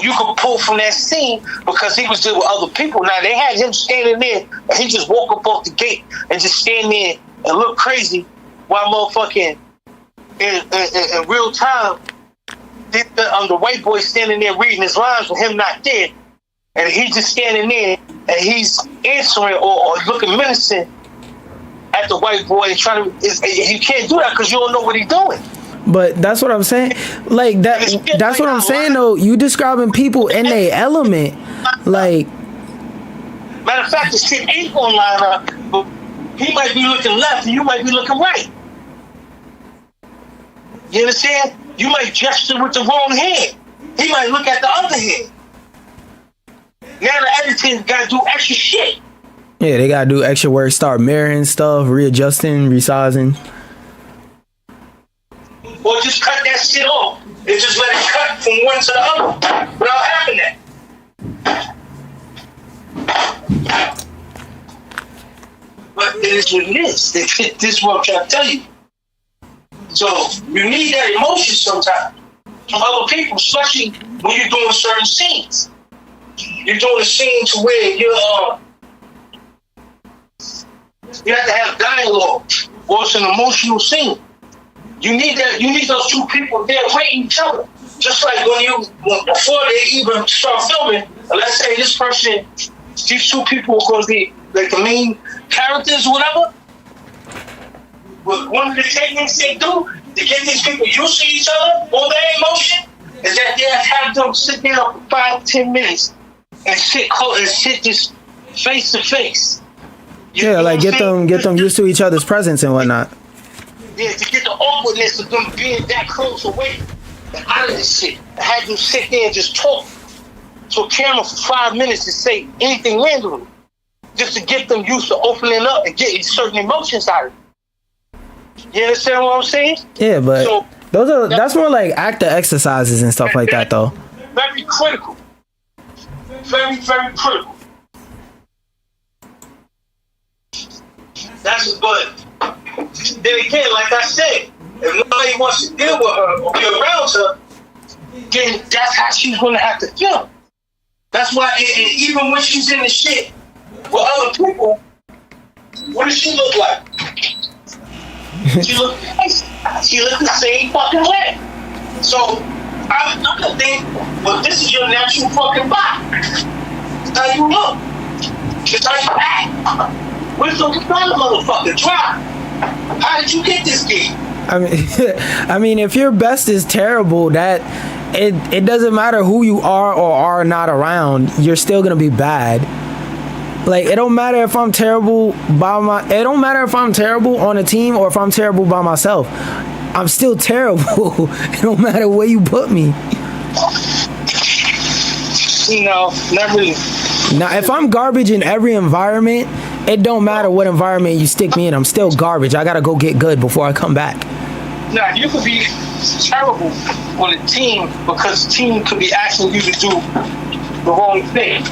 you could pull from that scene because he was there with other people. Now they had him standing there and he just walk up off the gate and just stand there and look crazy while motherfucking in real time the white boy standing there reading his lines with him not there, and he's just standing there and he's answering or looking menacing at the white boy and trying to. You can't do that because you don't know what he's doing. But that's what I'm saying. Like that. That's what I'm saying though. You describing people in their element. Like, matter of fact, the shit ain't gonna line up. But he might be looking left and you might be looking right. You understand? You might gesture with the wrong hand. He might look at the other hand. Now the editing gotta do extra shit. Yeah, they gotta do extra work, start mirroring stuff, readjusting, resizing. Or just cut that shit off and just let it cut from one to the other without having that. But it is what it is. This is what I'm trying to tell you. So you need that emotion sometimes from other people, especially when you're doing certain scenes. You're doing a scene to where you have to have dialogue, or it's an emotional scene. You need that. You need those two people there waiting each other. Just like before they even start filming, let's say this person, these two people are going to be like the main characters or whatever. But one of the techniques they do to get these people used to each other, all their emotion, is that they have them sit there for 5-10 minutes and sit just face to face. Yeah, like get them used to each other's presence and whatnot. Yeah, to get the awkwardness of them being that close away and out of this shit. I had them sit there and just talk to a camera for 5 minutes to say anything randomly, just to get them used to opening up and getting certain emotions out of it. You understand what I'm saying? Yeah, but so, that's more like actor exercises and stuff like that, though. Very critical. Very, very critical. That's but then again, like I said, if nobody wants to deal with her or be around her, then that's how she's gonna have to feel. That's why even when she's in the shit with other people, what does she look like? She look the same fucking way. So I'm gonna think, well, this is your natural fucking body. That's how you look. That's how you act. Where's the other motherfucker? Try. How did you get this gig? I mean, if your best is terrible, that it doesn't matter who you are or are not around, you're still gonna be bad. Like, it don't matter if I'm terrible it don't matter if I'm terrible on a team or if I'm terrible by myself. I'm still terrible. It don't matter where you put me. No, not really. Now, if I'm garbage in every environment, it don't matter what environment you stick me in. I'm still garbage. I gotta go get good before I come back. Now, you could be terrible on a team because the team could be asking you to do the wrong thing.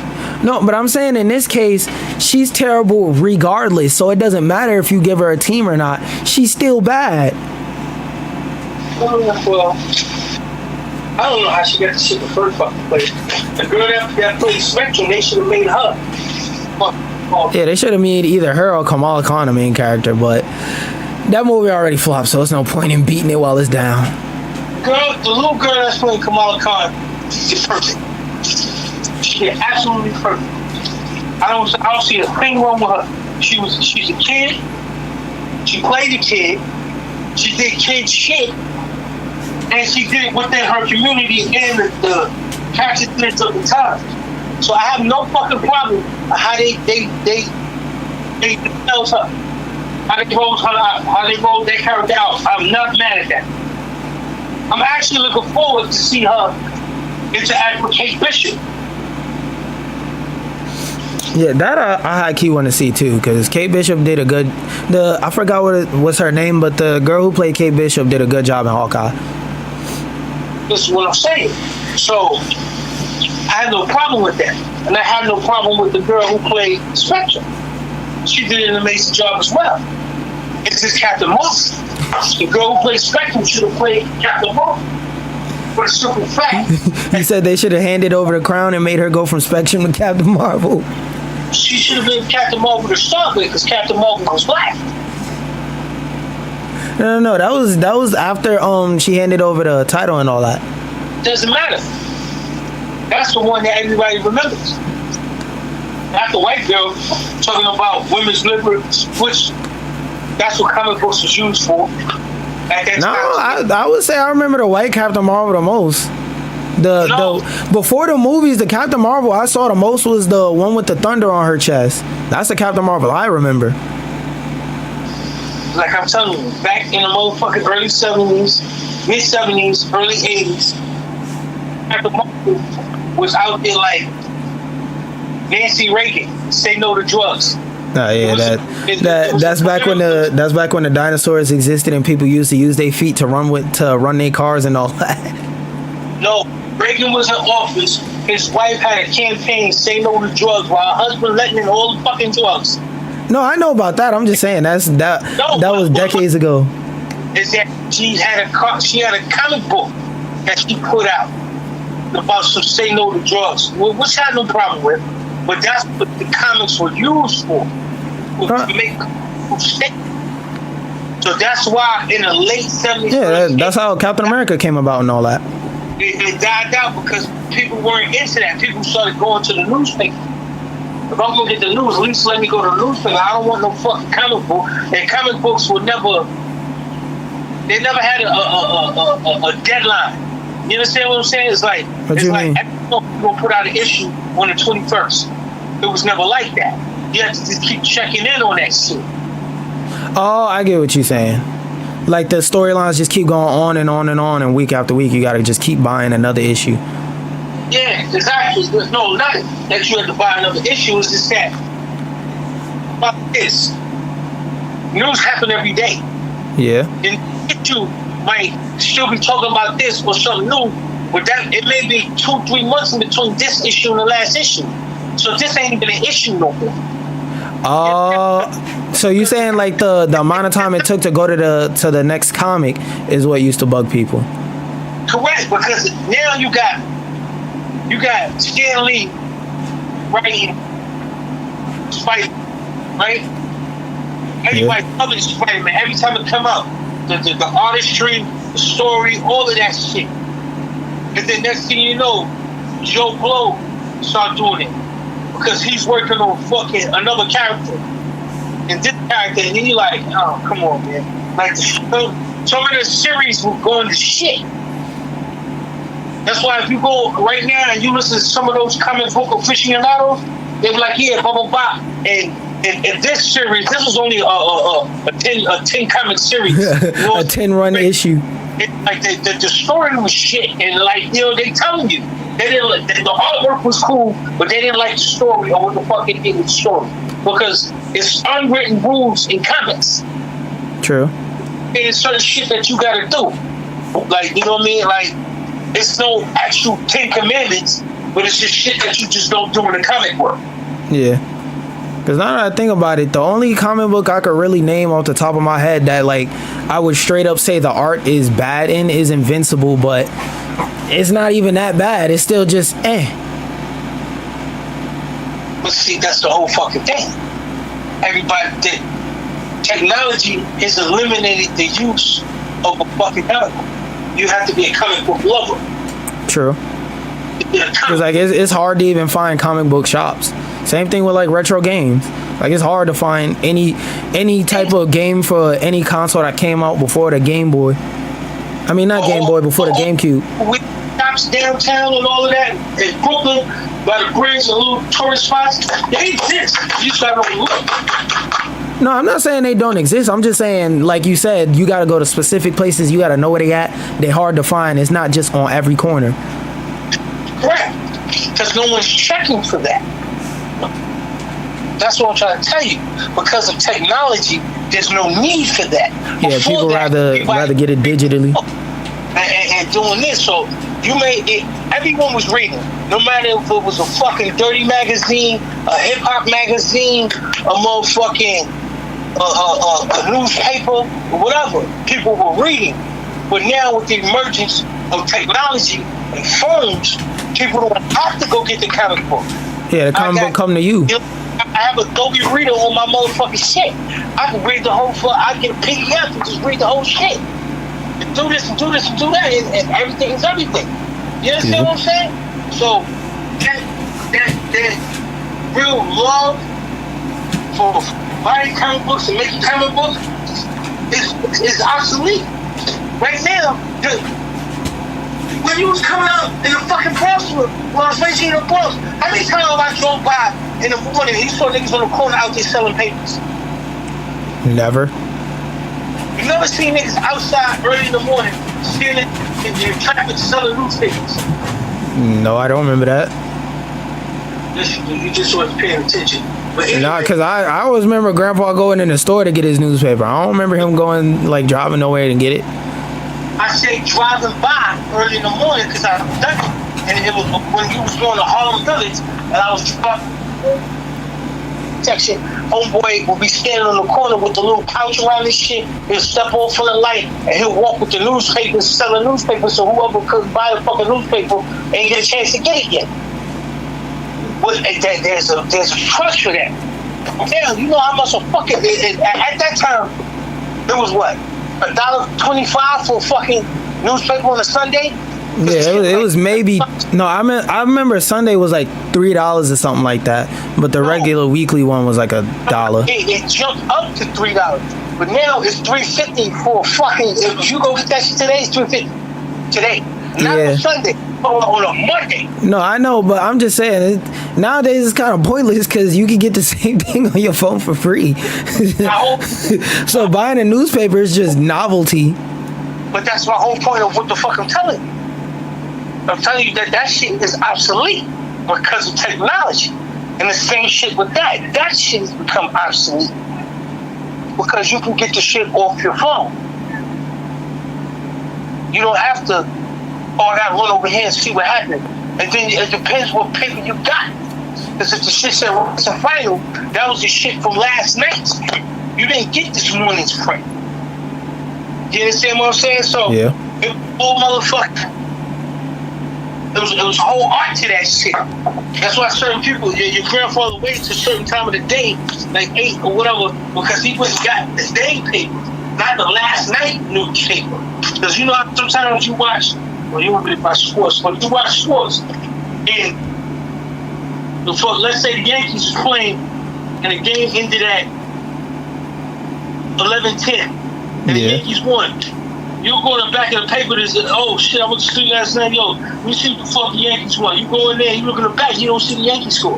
No, but I'm saying in this case, she's terrible regardless. So it doesn't matter if you give her a team or not. She's still bad. Well, I don't know how she got the shit in the first fucking place. The girl that played Spectrum, they should have made her. Yeah, they should have made either her or Kamala Khan the main character, but that movie already flopped, so there's no point in beating it while it's down. The little girl that's playing Kamala Khan is perfect. She's absolutely perfect. I don't see a thing wrong with her. She's a kid. She played a kid. She did kid shit, and she did it within her community and the consciousness of the time. So I have no fucking problem how they themselves her, how they rolled her out, how they rolled their character out. I'm not mad at that. I'm actually looking forward to see her interact with Kate Bishop. Yeah, that I high key want to see too, because Kate Bishop did a good. I forgot what's her name, but the girl who played Kate Bishop did a good job in Hawkeye. This is what I'm saying. So I have no problem with that, and I have no problem with the girl who played Spectre. She did an amazing job as well. It's just Captain Marvel. The girl who played Spectre should have played Captain Marvel. For a simple fact. You said they should have handed over the crown and made her go from Spectrum to Captain Marvel. She should have been Captain Marvel to start with, because Captain Marvel was black. No. That was after she handed over the title and all that. Doesn't matter. That's the one that everybody remembers. Not the white girl talking about women's liberty, which that's what comic books was used for. I would say I remember the white Captain Marvel the most. Before the movies, the Captain Marvel I saw the most was the one with the thunder on her chest. That's the Captain Marvel I remember. Like I'm telling you, back in the motherfucking early 70s, mid 70s, early 80s, Captain Marvel was out there like Nancy Reagan, say no to drugs. Yeah, that's back when the dinosaurs existed and people used to use their feet to run their cars and all that. No, Reagan was in office. His wife had a campaign, say no to drugs, while her husband letting in all the fucking drugs. No, I know about that. I'm just saying that was decades ago. Is that she had a comic book that she put out about some say no to drugs, which I had no problem with, but that's what the comics were used for, to make people sick. So that's why in the late 70s, that's how Captain America came about and all that. It died out because people weren't into that. People started going to the newspaper. If I'm gonna get the news, at least let me go to the newspaper. I don't want no fucking comic book. And comic books they never had a deadline. You understand what I'm saying? It's like every month you're gonna put out an issue on the 21st. It was never like that. You have to just keep checking in on that shit. Oh, I get what you're saying. Like the storylines just keep going on and on and on, and week after week, you gotta just keep buying another issue. Yeah, exactly. There's no nothing that you have to buy another issue. It's just that. About this, news happen every day. Yeah. And you might still be talking about this or something new, but that it may be 2-3 months in between this issue and the last issue. So this ain't even an issue no more. So you saying like the amount of time it took to go to the next comic is what used to bug people? Correct, because now you got Stan Lee writing Spider, right? Everybody published Spider-Man. Every time it come out, the artistry, the story, all of that shit. And then next thing you know, Joe Blow start doing it because he's working on fucking another character. And this character, and then you're like, oh, come on, man. Like, some of the series will go into shit. That's why if you go right now and you listen to some of those comic book aficionados, they're like, yeah, blah, blah, blah. And this series, this was only a 10 comic series. You know, a 10-run issue. Like the story was shit, and like, you know, they telling you they didn't. The artwork was cool, but they didn't like the story or what the fuck it did with the story because it's unwritten rules in comics. True. And it's certain shit that you gotta do. Like, you know what I mean? Like, it's no actual 10 commandments, but it's just shit that you just don't do in the comic book. Yeah. Because now that I think about it, the only comic book I could really name off the top of my head that like I would straight up say the art is bad in is Invincible, but it's not even that bad. It's still just But see, that's the whole fucking thing. Technology has eliminated the use of a fucking comic book. You have to be a comic book lover. True. Because like it's hard to even find comic book shops. Same thing with like retro games. Like it's hard to find any type of game for any console that came out before the Game Boy. I mean, not Game Boy, before the GameCube. With shops downtown and all of that in Brooklyn, by the bridge and little tourist spots, they exist. You just gotta look. No, I'm not saying they don't exist. I'm just saying, like you said, you gotta go to specific places. You gotta know where they at. They're hard to find. It's not just on every corner. Correct. Because no one's checking for that. That's what I'm trying to tell you. Because of technology, there's no need for that. Yeah, people rather get it digitally. And doing this, so everyone was reading. No matter if it was a fucking dirty magazine, a hip hop magazine, a motherfucking a newspaper, whatever, people were reading. But now with the emergence of technology and phones, people don't have to go get the comic book. Yeah, the comic book come to you. I have a Adobe Reader on my motherfucking shit. I can read the whole I get a PDF and just read the whole shit. And do this and do this and do that, and everything is everything. You understand what I'm saying? So that real love for buying comic books and making comic books is obsolete. Right now, when you was coming out in the fucking Bronx, when I was raising in the Bronx, how many times I drove by in the morning and you saw niggas on the corner out there selling papers? Never. You never seen niggas outside early in the morning stealing in traffic selling newspapers? No, I don't remember that. You just wasn't paying attention. But anyway, Nah, cause I always remember Grandpa going in the store to get his newspaper. I don't remember him going like driving nowhere to get it. I said driving by early in the morning because I done it, and it was when he was going to Harlem Village, and I was driving section. Homeboy would be standing on the corner with the little pouch around his shit. He'll step off from the light, and he'll walk with the newspapers, selling newspapers. So whoever could buy a fucking newspaper ain't get a chance to get it yet. Well, there's a trust for that. Damn, you know how much a fucking at that time it was what $1.25 for a fucking newspaper on a Sunday. Yeah, it was maybe no. I remember Sunday was like $3 or something like that, but the regular weekly one was like $1. It jumped up to $3, but now it's $3.50 for fucking. If you go get that shit today, it's $3.50 today. Not on Sunday, on a Monday. No, I know, but I'm just saying nowadays it's kind of pointless because you can get the same thing on your phone for free. So buying a newspaper is just novelty. But that's my whole point of what the fuck I'm telling you. I'm telling you that shit is obsolete because of technology. And the same shit with that. That shit has become obsolete because you can get the shit off your phone. You don't have to, I gotta run over here and see what happened. And then it depends what paper you got. Because if the shit said it's a final, that was the shit from last night. You didn't get this morning's print. You understand what I'm saying? So, yeah. It was motherfucker. It was a whole art to that shit. That's why certain people, your grandfather waits a certain time of the day, like 8 or whatever, because he went and got the day paper, not the last night newspaper. Because you know how sometimes you watch, well, you don't really watch sports, but you watch sports, and let's say the Yankees was playing, and the game ended at 11:10, and the Yankees won. You go in the back of the paper and say, oh shit, I went to sleep last night, yo, let me see what the fuck the Yankees won. You go in there, you look in the back, you don't see the Yankees score.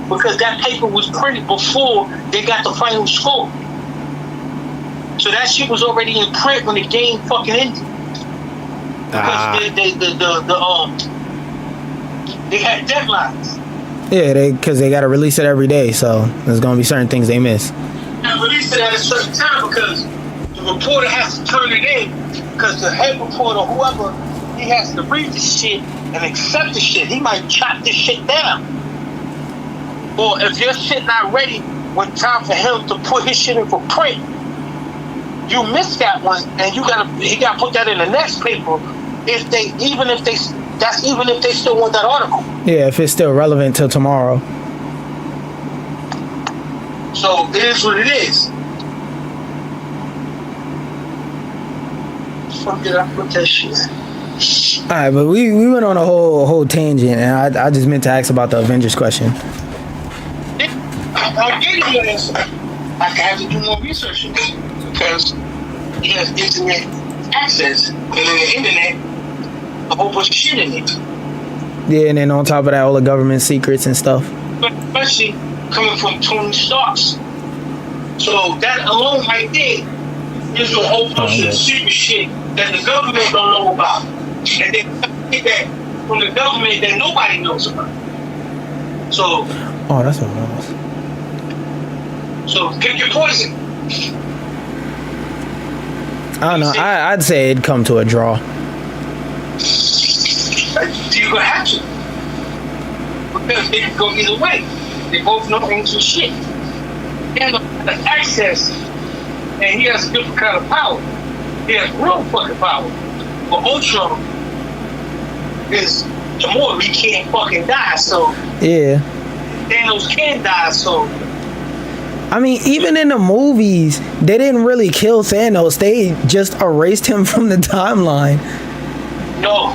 Because that paper was printed before they got the final score. So that shit was already in print when the game fucking ended. Because they had deadlines. Yeah, because they got to release it every day, so there's going to be certain things they miss. They release it at a certain time because the reporter has to turn it in. Because the head reporter, whoever, he has to read the shit and accept the shit. He might chop this shit down. Or if your shit not ready when time for him to put his shit in for print, you missed that one, and he gotta put that in the next paper. Even if they still want that article. Yeah, if it's still relevant till tomorrow. So it is what it is. Fuck it, I put that shit. Alright, but we went on a whole tangent, and I just meant to ask about the Avengers question. I'll give you an answer. I have to do more research on this because he has internet access, and in the internet, a whole bunch of shit in it. Yeah, and then on top of that, all the government secrets and stuff. But especially coming from Tony Stark's. So that alone right there is a whole bunch of secret shit that the government don't know about. And they get that from the government that nobody knows about. So. Oh, that's what it was. So pick your poison. I don't know. I'd say it'd come to a draw. You're gonna have to. Because they can go either way. They both know ancient shit. He has access, and he has a different kind of power. He has real fucking power. But Ultron is immortal. He can't fucking die, so. Yeah. Thanos can die, so. I mean, even in the movies, they didn't really kill Thanos. They just erased him from the timeline. No,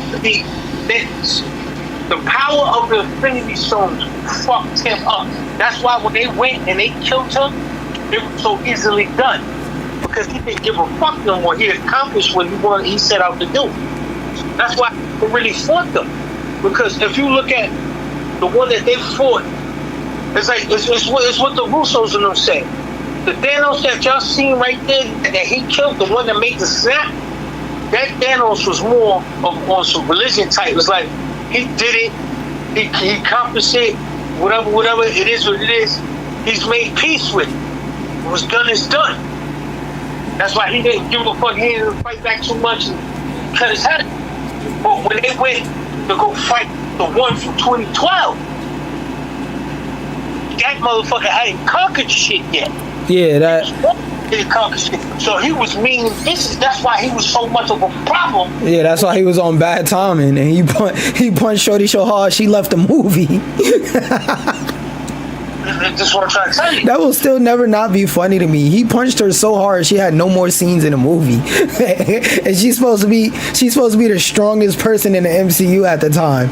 the power of the Infinity Stones fucked him up. That's why when they went and they killed him, it was so easily done. Because he didn't give a fuck no more. He accomplished what he set out to do. That's why they really fought them. Because if you look at the one that they fought, it's like it's what the Russos and them say. The Thanos that y'all seen right there that he killed, the one that made the snap, that Thanos was more of on some religion type. It's like he did it, he accomplished it, whatever it is what it is, he's made peace with it. What's done is done. That's why he didn't give a fuck. He didn't fight back too much and cut his head. But when they went to go fight the one from 2012, that motherfucker hadn't conquered shit yet. Yeah, that. He didn't conquer shit. So he was mean and vicious. That's why he was so much of a problem. Yeah, that's why he was on bad timing, and he punched Shorty so hard she left the movie. That's what I'm trying to tell you. That will still never not be funny to me. He punched her so hard she had no more scenes in the movie, and she's supposed to be the strongest person in the MCU at the time.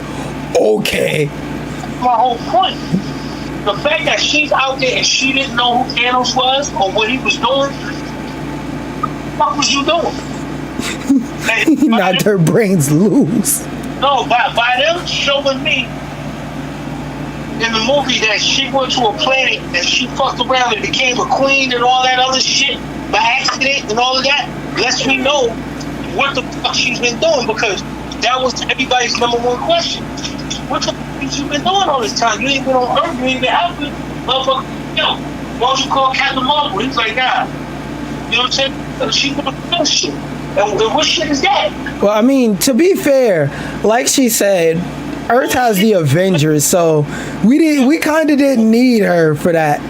Okay. My whole point. The fact that she's out there and she didn't know who Thanos was or what he was doing, what was you doing? He knocked her brains loose. No, by them showing me in the movie that she went to a planet and she fucked around and became a queen and all that other shit by accident and all of that, lets me know what the fuck she's been doing, because that was everybody's number one question. What the fuck have you been doing all this time? You ain't been on Earth, you ain't been out there. Motherfucker, yo, why don't you call Captain Marvel? He's like, nah. You know what I'm saying? She doing this shit. And what shit is that? Well, I mean, to be fair, like she said, Earth has the Avengers, so we kind of didn't need her for that.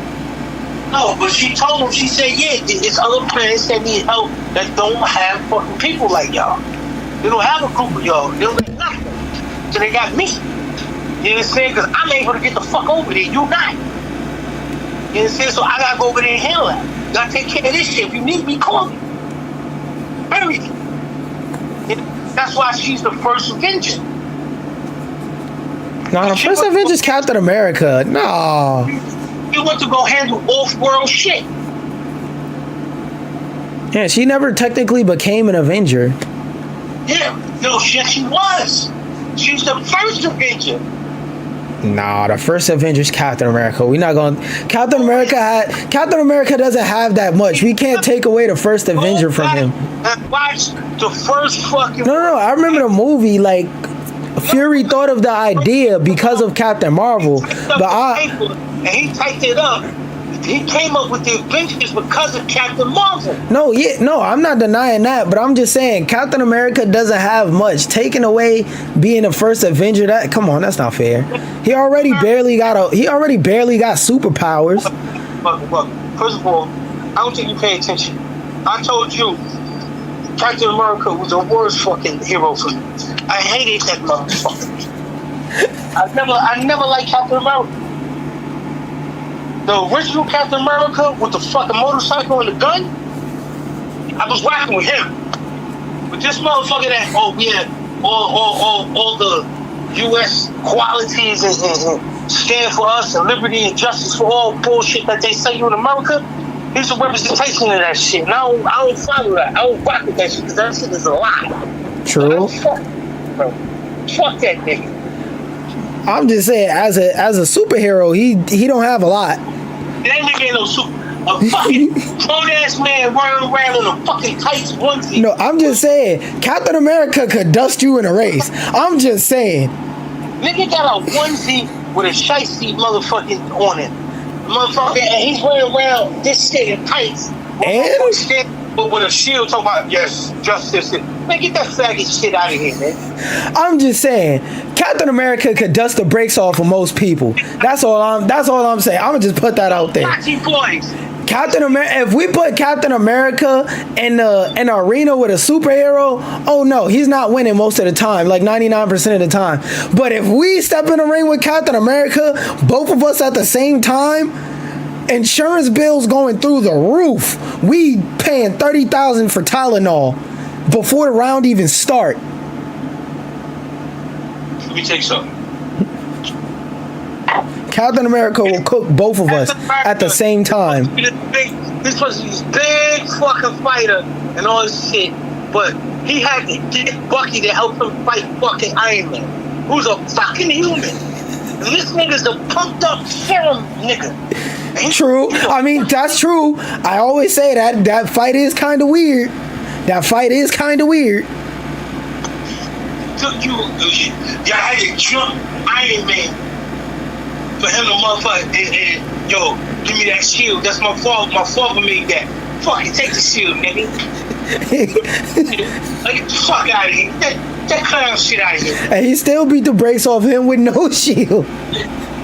No, but she told him, she said, yeah, it's other planets that need help that don't have fucking people like y'all. They don't have a group of y'all. They don't have nothing. So they got me. You understand? Because I'm able to get the fuck over there. You not. You understand? So I gotta go over there and handle that. Gotta take care of this shit. If you need me, call me. Everything. That's why she's the first Avenger. No, the first Avengers Captain America. No. He went to go handle off-world shit. Yeah, she never technically became an Avenger. Yeah, no shit, she was. She's the first Avenger. Nah, the first Avengers Captain America. We're not going. Captain America doesn't have that much. We can't take away the first Avenger from him. Watch the first fucking. No. I remember the movie. Like, Fury thought of the idea because of Captain Marvel, and he typed it up. He came up with the Avengers because of Captain Marvel. No, I'm not denying that, but I'm just saying Captain America doesn't have much. Taking away being the first Avenger, come on, that's not fair. He already barely got superpowers. Look, first of all, I don't think you pay attention. I told you Captain America was the worst fucking hero for me. I hated that motherfucker. I never liked Captain America. The original Captain America with the fucking motorcycle and the gun, I was rocking with him. But this motherfucker that, all the U.S. qualities and stand for us and liberty and justice for all bullshit that they say you in America, he's a representation of that shit. And I don't follow that. I don't rock with that shit because that shit is a lie. True. Fuck that nigga. I'm just saying, as a superhero, he don't have a lot. That nigga ain't no super. A fucking grown ass man running around in a fucking tights onesie. No, I'm just saying, Captain America could dust you in a race. I'm just saying. Nigga got a onesie with a shiesty motherfucking on it. Motherfucker, and he's running around this shit in tights. But with a shield talking about, yes, justice. Man, get that faggot shit out of here, man. I'm just saying, Captain America could dust the brakes off of most people. That's all I'm saying. I'm gonna just put that out there. Boys. Captain America. If we put Captain America in an arena with a superhero, oh no, he's not winning most of the time, like 99% of the time. But if we step in the ring with Captain America, both of us at the same time, insurance bills going through the roof. We paying $30,000 for Tylenol before the round even start. Let me take some. Captain America will cook both of us at the same time. This person's big fucking fighter and all this shit, but he had to get Bucky to help him fight fucking Iron Man, who's a fucking human. And this nigga's a pumped up serum nigga. True. I mean, that's true. I always say that fight is kind of weird. That fight is kind of weird. Took you had to jump Iron Man for him to motherfucker, and, yo, give me that shield. That's my father. My father made that. Fucking take the shield, nigga. Like, get the fuck out of here. Get that clown shit out of here. And he still beat the brakes off him with no shield.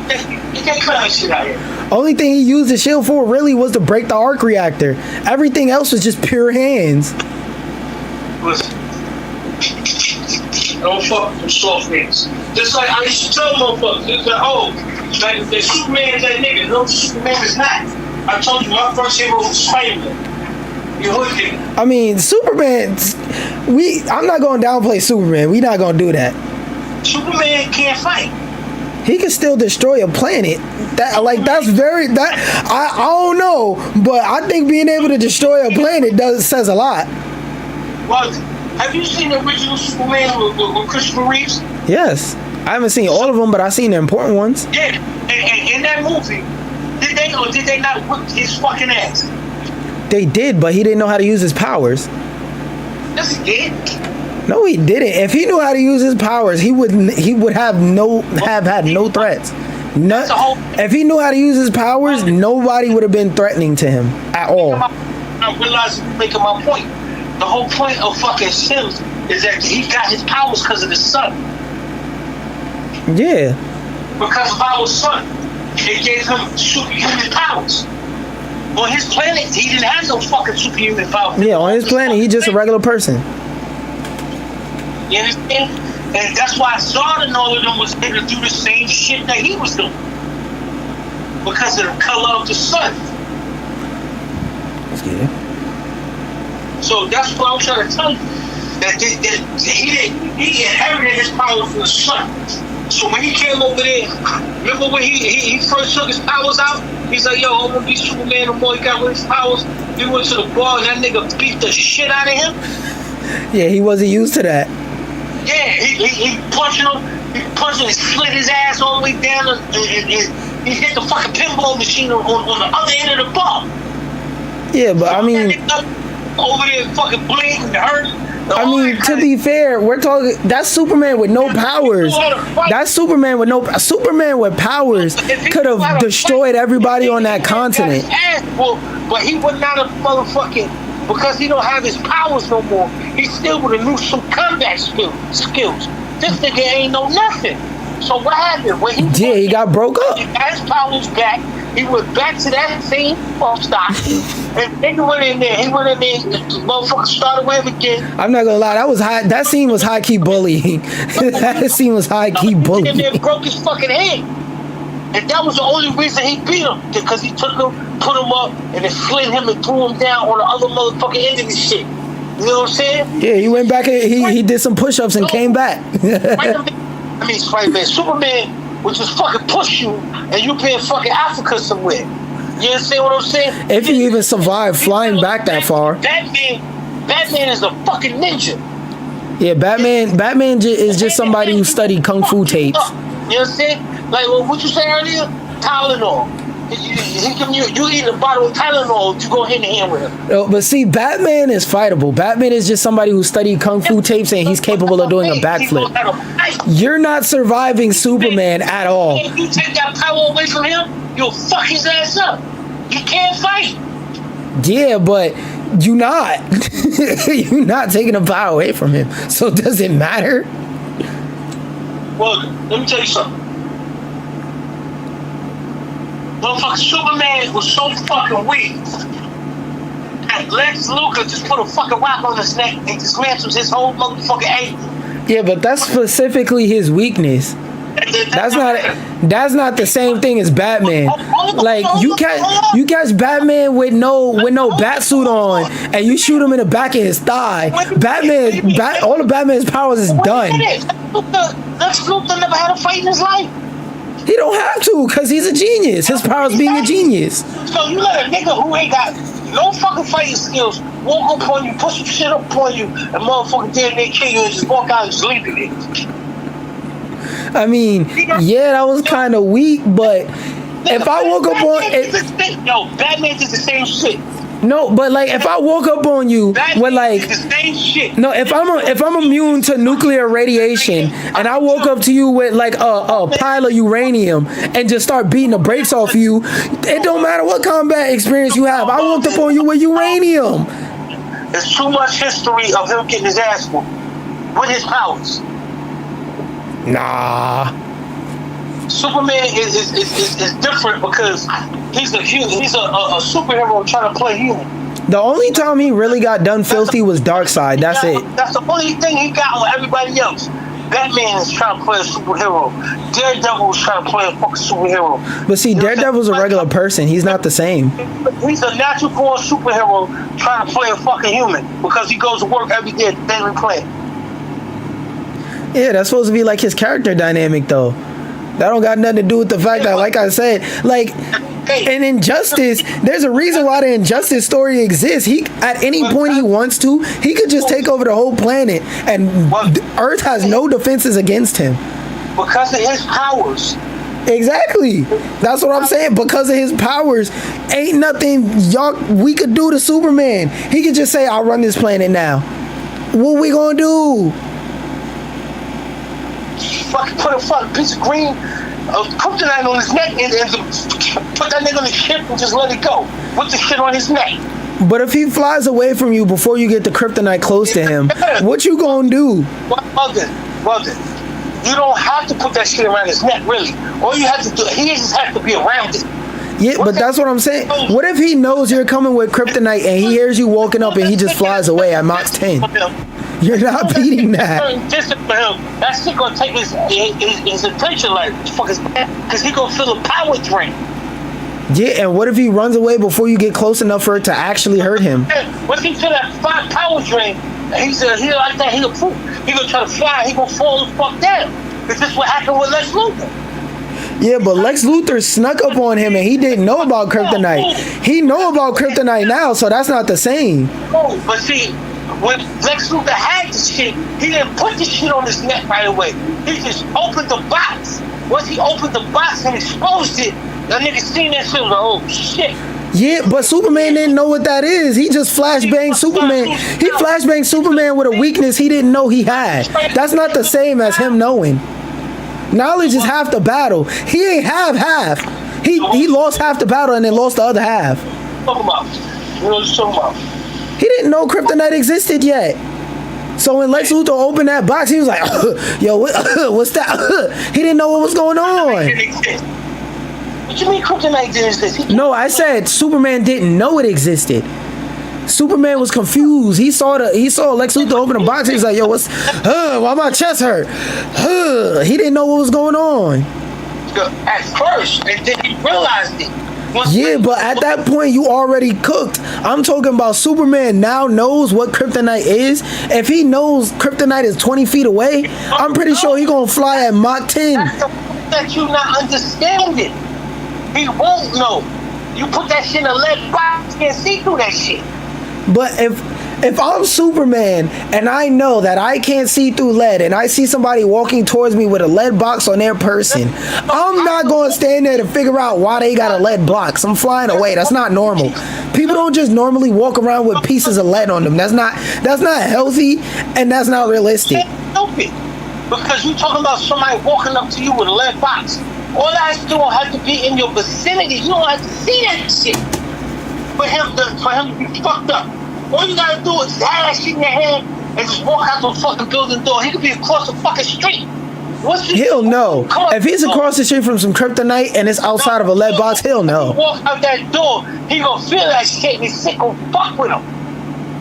Get that clown shit out of here. Only thing he used the shield for really was to break the arc reactor. Everything else was just pure hands. Listen, don't fuck with them soft niggas. Just like I used to tell motherfuckers, it's like, oh, like the Superman is that nigga. No, Superman is not. I told you my first hero was Spider-Man. You hood nigga. I mean, Superman. I'm not gonna downplay Superman. We not gonna do that. Superman can't fight. He can still destroy a planet. That's very I don't know, but I think being able to destroy a planet says a lot. Well, have you seen the original Superman with Christopher Reeves? Yes, I haven't seen all of them, but I've seen the important ones. Yeah, and in that movie, did they not whip his fucking ass? They did, but he didn't know how to use his powers. Yes, he did. No, he didn't. If he knew how to use his powers, he would have had no threats. If he knew how to use his powers, nobody would have been threatening to him at all. I realize you're making my point. The whole point of fucking Sims is that he got his powers because of the sun. Yeah. Because of our sun. It gave him superhuman powers. On his planet, he didn't have no fucking superhuman powers. Yeah, on his planet, he's just a regular person. You understand? And that's why Zod and all of them was able to do the same shit that he was doing. Because of the color of the sun. Let's get it. So that's what I'm trying to tell you. That he inherited his powers from the sun. So when he came over there, remember when he first took his powers out? He's like, yo, I'm gonna be Superman. The more he got with his powers, he went to the bar and that nigga beat the shit out of him. Yeah, he wasn't used to that. Yeah, he punching him. He split his ass all the way down, and he hit the fucking pinball machine on the other end of the bar. Yeah, but I mean, over there fucking bleeding and hurting. I mean, to be fair, we're talking. That's Superman with no powers. That's Superman with no. Superman with powers could have destroyed everybody on that continent. But he would not have motherfucking, because he don't have his powers no more. He still would have knew some combat skills. This nigga ain't know nothing. So what happened when he got broke up? He got his powers back. He went back to that same stock, and then he went in there. The motherfucker started with him again. I'm not gonna lie, that scene was high key bullying. That scene was high key bullying. And then broke his fucking head, and that was the only reason he beat him, because he took him, put him up, and then slid him and threw him down on the other motherfucking end of this shit. You know what I'm saying? Yeah, he went back and he did some push-ups and came back. I mean, Spider-Man, Superman would just fucking push you, and you be in fucking Africa somewhere. You understand what I'm saying? If you even survive flying back that far. Batman is a fucking ninja. Yeah, Batman is just somebody who studied kung fu tapes. You understand? Like what you said earlier? Tylenol. You eat a bottle of Tylenol, you go hand in hand with him. But see, Batman is fightable. Batman is just somebody who studied kung fu tapes and he's capable of doing a backflip. You're not surviving Superman at all. If you take that power away from him, you'll fuck his ass up. You can't fight. Yeah, but you're not. You're not taking the power away from him. So does it matter? Well, let me tell you something. Motherfucking Superman was so fucking weak that Lex Luthor just put a fucking rock on his neck and dismantles his whole motherfucking ankle. Yeah, but that's specifically his weakness. That's not the same thing as Batman. Like you catch Batman with no bat suit on and you shoot him in the back of his thigh. All of Batman's powers is done. Lex Luthor never had a fight in his life. He don't have to, because he's a genius. His power's being a genius. So you let a nigga who ain't got no fucking fighting skills walk up on you, put some shit up on you, and motherfucking damn near kill you and just walk out and just leave it. I mean, yeah, that was kind of weak, but if I woke up on... Yo, Batman did the same shit. No, but like if I woke up on you with like the same shit. no, if I'm immune to nuclear radiation and I woke up to you with like a pile of uranium and just start beating the brakes off you, it don't matter what combat experience you have. I woke up on you with uranium. There's too much history of him getting his ass whooped with his powers. Nah. Superman is different because he's a superhero trying to play human. The only time he really got done filthy was Darkseid. That's it. That's the only thing he got with everybody else. Batman is trying to play a superhero. Daredevil is trying to play a fucking superhero. But see, Daredevil's a regular person. He's not the same. He's a natural born superhero trying to play a fucking human because he goes to work every day at the daily plan. Yeah, that's supposed to be like his character dynamic, though. That don't got nothing to do with the fact that, like I said, like in Injustice, there's a reason why the Injustice story exists. He, at any point he wants to, he could just take over the whole planet, and Earth has no defenses against him. Because of his powers. Exactly. That's what I'm saying. Because of his powers, ain't nothing we could do to Superman. He could just say, "I'll run this planet now." What we gonna do? Fucking put a fucking piece of green kryptonite on his neck and put that nigga on the ship and just let it go with the shit on his neck. But if he flies away from you before you get the kryptonite close to him, what you gonna do? Well then, you don't have to put that shit around his neck, really. All you have to do, he just has to be around it. Yeah, but that's what I'm saying. What if he knows you're coming with kryptonite and he hears you walking up and he just flies away at Mach 10? You're not beating that. That shit gonna take his attention, like, fuck his man, because he gonna feel a power drain. Yeah, and what if he runs away before you get close enough for it to actually hurt him? What if he feel that power drain? He like that, he'll proof. He gonna try to fly, he gonna fall the fuck down. Because this is what happened with Lex Luthor. Yeah, but Lex Luthor snuck up on him and he didn't know about kryptonite. He know about kryptonite now, so that's not the same. Oh, but see, when Lex Luthor had the shit, he didn't put the shit on his neck right away. He just opened the box. Once he opened the box and exposed it, that nigga seen that shit and was like, oh shit. Yeah, but Superman didn't know what that is. He just flashbanged Superman. He flashbanged Superman with a weakness he didn't know he had. That's not the same as him knowing. Knowledge is half the battle. He ain't have half. He lost half the battle and then lost the other half. Talk about. You know what you're talking about. He didn't know kryptonite existed yet. So when Lex Luthor opened that box, he was like, yo, what's that? He didn't know what was going on. What you mean kryptonite didn't exist? No, I said Superman didn't know it existed. Superman was confused. He saw Lex Luthor open the box. He was like, yo, why my chest hurt? He didn't know what was going on. At first, and then he realized it. Yeah, but at that point, you already cooked. I'm talking about Superman now knows what kryptonite is. If he knows kryptonite is 20 feet away, I'm pretty sure he gonna fly at Mach 10. That's the point that you not understanding. He won't know. You put that shit in a lead box, you can't see through that shit. But if I'm Superman and I know that I can't see through lead and I see somebody walking towards me with a lead box on their person, I'm not going to stand there to figure out why they got a lead box. I'm flying away. That's not normal. People don't just normally walk around with pieces of lead on them. That's not healthy and that's not realistic. Help it. Because you talking about somebody walking up to you with a lead box. All that shit don't have to be in your vicinity. You don't have to see that shit for him to be fucked up. All you gotta do is have that shit in your hand and just walk out the fucking building door. He could be across the fucking street. He'll know. If he's across the street from some kryptonite and it's outside of a lead box, he'll know. He walk out that door, he gonna feel that shit and his shit gonna fuck with him.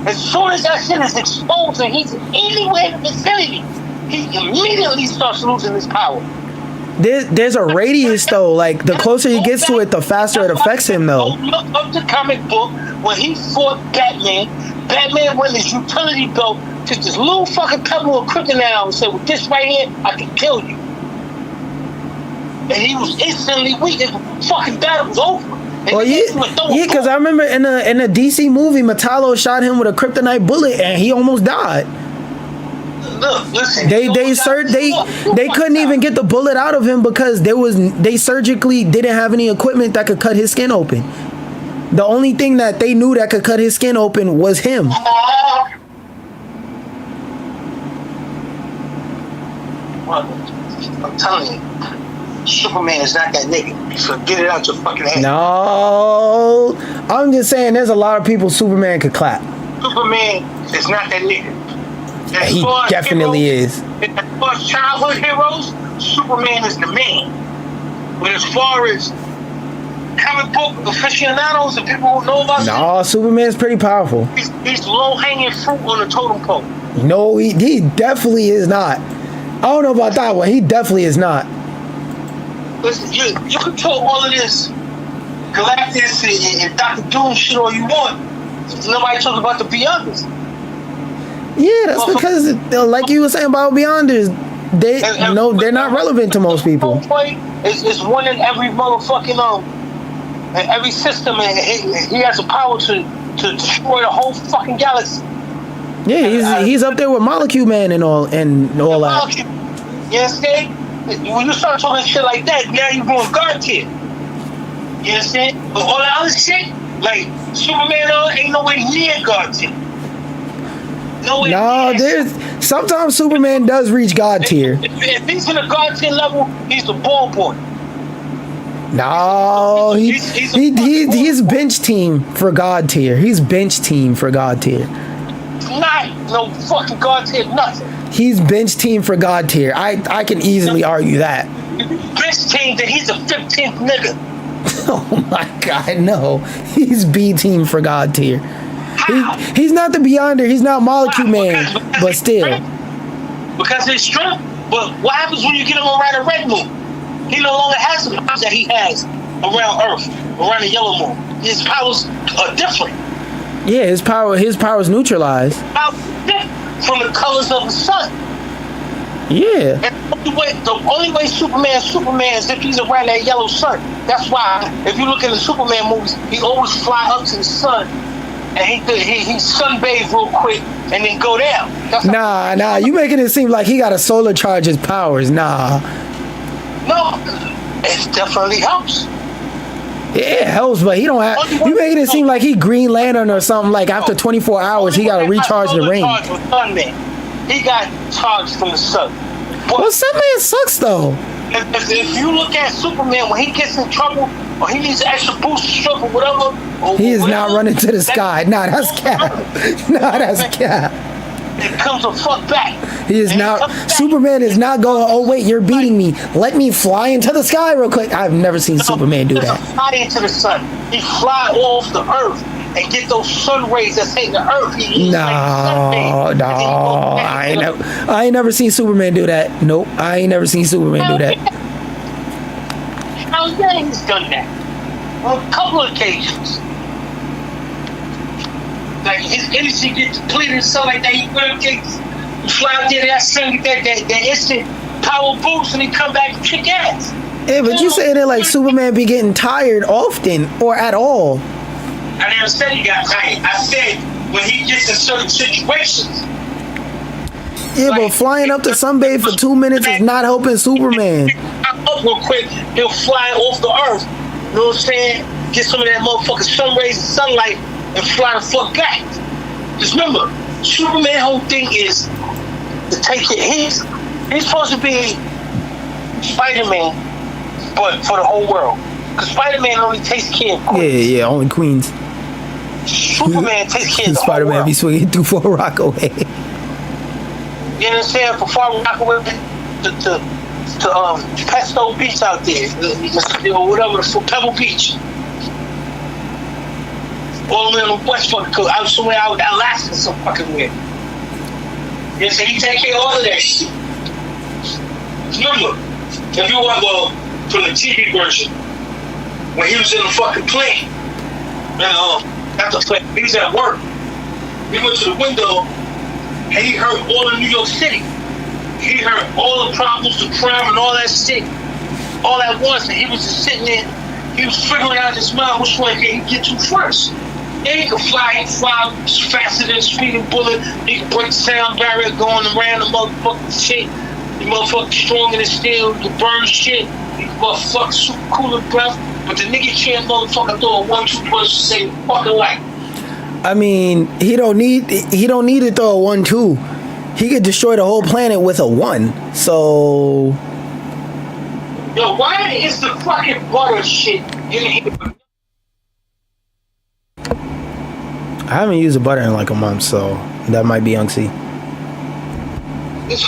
As soon as that shit is exposed and he's anywhere in the vicinity, he immediately starts losing his power. There's a radius though. Like the closer he gets to it, the faster it affects him though. Look up the comic book when he fought Batman. Batman went his utility belt, took this little fucking pebble of kryptonite out and said, with this right here, I can kill you. And he was instantly weak. The fucking battle was over. Well, yeah, because I remember in a DC movie, Metallo shot him with a kryptonite bullet and he almost died. Look, listen. They couldn't even get the bullet out of him because they surgically didn't have any equipment that could cut his skin open. The only thing that they knew that could cut his skin open was him. I'm telling you, Superman is not that nigga. So get it out your fucking head. No, I'm just saying there's a lot of people Superman could clap. Superman is not that nigga. He definitely is. As far as childhood heroes, Superman is the man. But as far as comic book aficionados and people who know about no, Superman's pretty powerful. He's low-hanging fruit on the totem pole. No, he definitely is not. I don't know about that one. He definitely is not. Listen, you can talk all of this Galactus and Dr. Doom shit all you want. Nobody talks about the Beyonders. Yeah, that's because, like you were saying about Beyonders, they're not relevant to most people. It's one in every motherfucking in every system, and he has the power to destroy the whole fucking galaxy. Yeah, he's up there with Molecule Man and all that. You understand? When you start talking shit like that, now you're going God tier. You understand? But all that other shit, like Superman, ain't nowhere near God tier. No, sometimes Superman does reach God tier. If he's in the God tier level, he's the ball boy. No, he's bench team for God tier. He's bench team for God tier. Not no fucking God tier, nothing. He's bench team for God tier. I can easily argue that. Bench team, then he's a 15th nigga. Oh my God, no. He's B team for God tier. He's not the Beyonder. He's not Molecule Man, but still. Because it's strength. But what happens when you get him around a red moon? He no longer has the powers that he has around Earth, around the yellow moon. His powers are different. Yeah, his powers neutralized. From the colors of the sun. Yeah. And the only way Superman is if he's around that yellow sun. That's why if you look at the Superman movies, he always fly up to the sun and he sunbathe real quick and then go down. Nah, you making it seem like he got to solar charge his powers. Nah. No, it definitely helps. Yeah, it helps, but he don't have. You making it seem like he Green Lantern or something. Like after 24 hours, he got to recharge the ring. He got charged from the sun. Well, Sunman sucks though. If you look at Superman when he gets in trouble or he needs an extra boost stroke or whatever, he is not running to the sky. Nah, that's cap. Nah, that's cap. It comes a fuck back. He is not. Superman is not going. Oh wait, you're beating me. Let me fly into the sky real quick. I've never seen Superman do that. Fly into the sun. He fly off the earth and get those sun rays that's hitting the earth. No. I ain't never seen Superman do that. Nope, I ain't never seen Superman do that. Hell yeah, he's done that on a couple of occasions. Like his energy gets depleted and stuff like that. You fly out there, that sun, that instant power boost, and he come back and kick ass. Yeah, but you saying it like Superman be getting tired often or at all. I never said he got tired. I said when he gets in certain situations. Yeah, like, but flying up to sunbathe for 2 minutes is not helping Superman. Up real quick, he'll fly off the earth. You know what I'm saying? Get some of that motherfucking sun rays and sunlight and fly the fuck back. Just remember, Superman whole thing is to take it. He's supposed to be Spider-Man, but for the whole world. Because Spider-Man only takes care of Queens. Yeah, only Queens. Superman takes care of the Spider-Man whole be swinging through Far Rockaway. You know what I'm saying? From Far Rockaway to Pesto Beach out there, or whatever, for Pebble Beach. All the way on the west fucking coast. I was somewhere out in Alaska some fucking way. You know, so he take care of all of that shit. Remember, if you want, from the TV version, when he was in the fucking plane, not the plane, he was at work. He went to the window and he heard all of New York City. He heard all the problems, the crime, and all that shit, all at once. And he was just sitting there. He was figuring out in his mind which one he could get to first. Then he could fly faster than a speeding bullet. He could break the sound barrier going around the motherfucking shit. The motherfucking stronger than steel. He could burn shit. He motherfucker super cool and breath, but the nigga can't motherfucker throw a 1-2 punch to save the fucking life. I mean, he don't need to throw a 1-2. He could destroy the whole planet with a 1. So, Yo, why is the fucking butter shit in here? I haven't used a butter in like a month, so that might be unksy. It's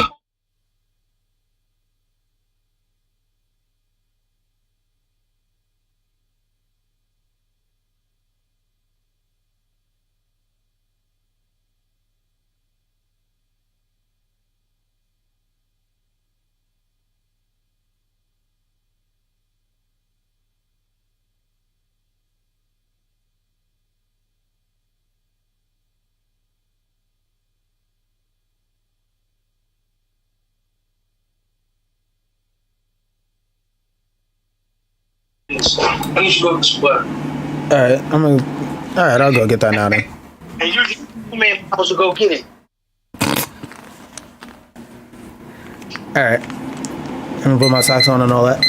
I need you to go get some butter. Alright, I'll go get that now then. And you just man supposed to go get it. Alright. I'm gonna put my socks on and all that.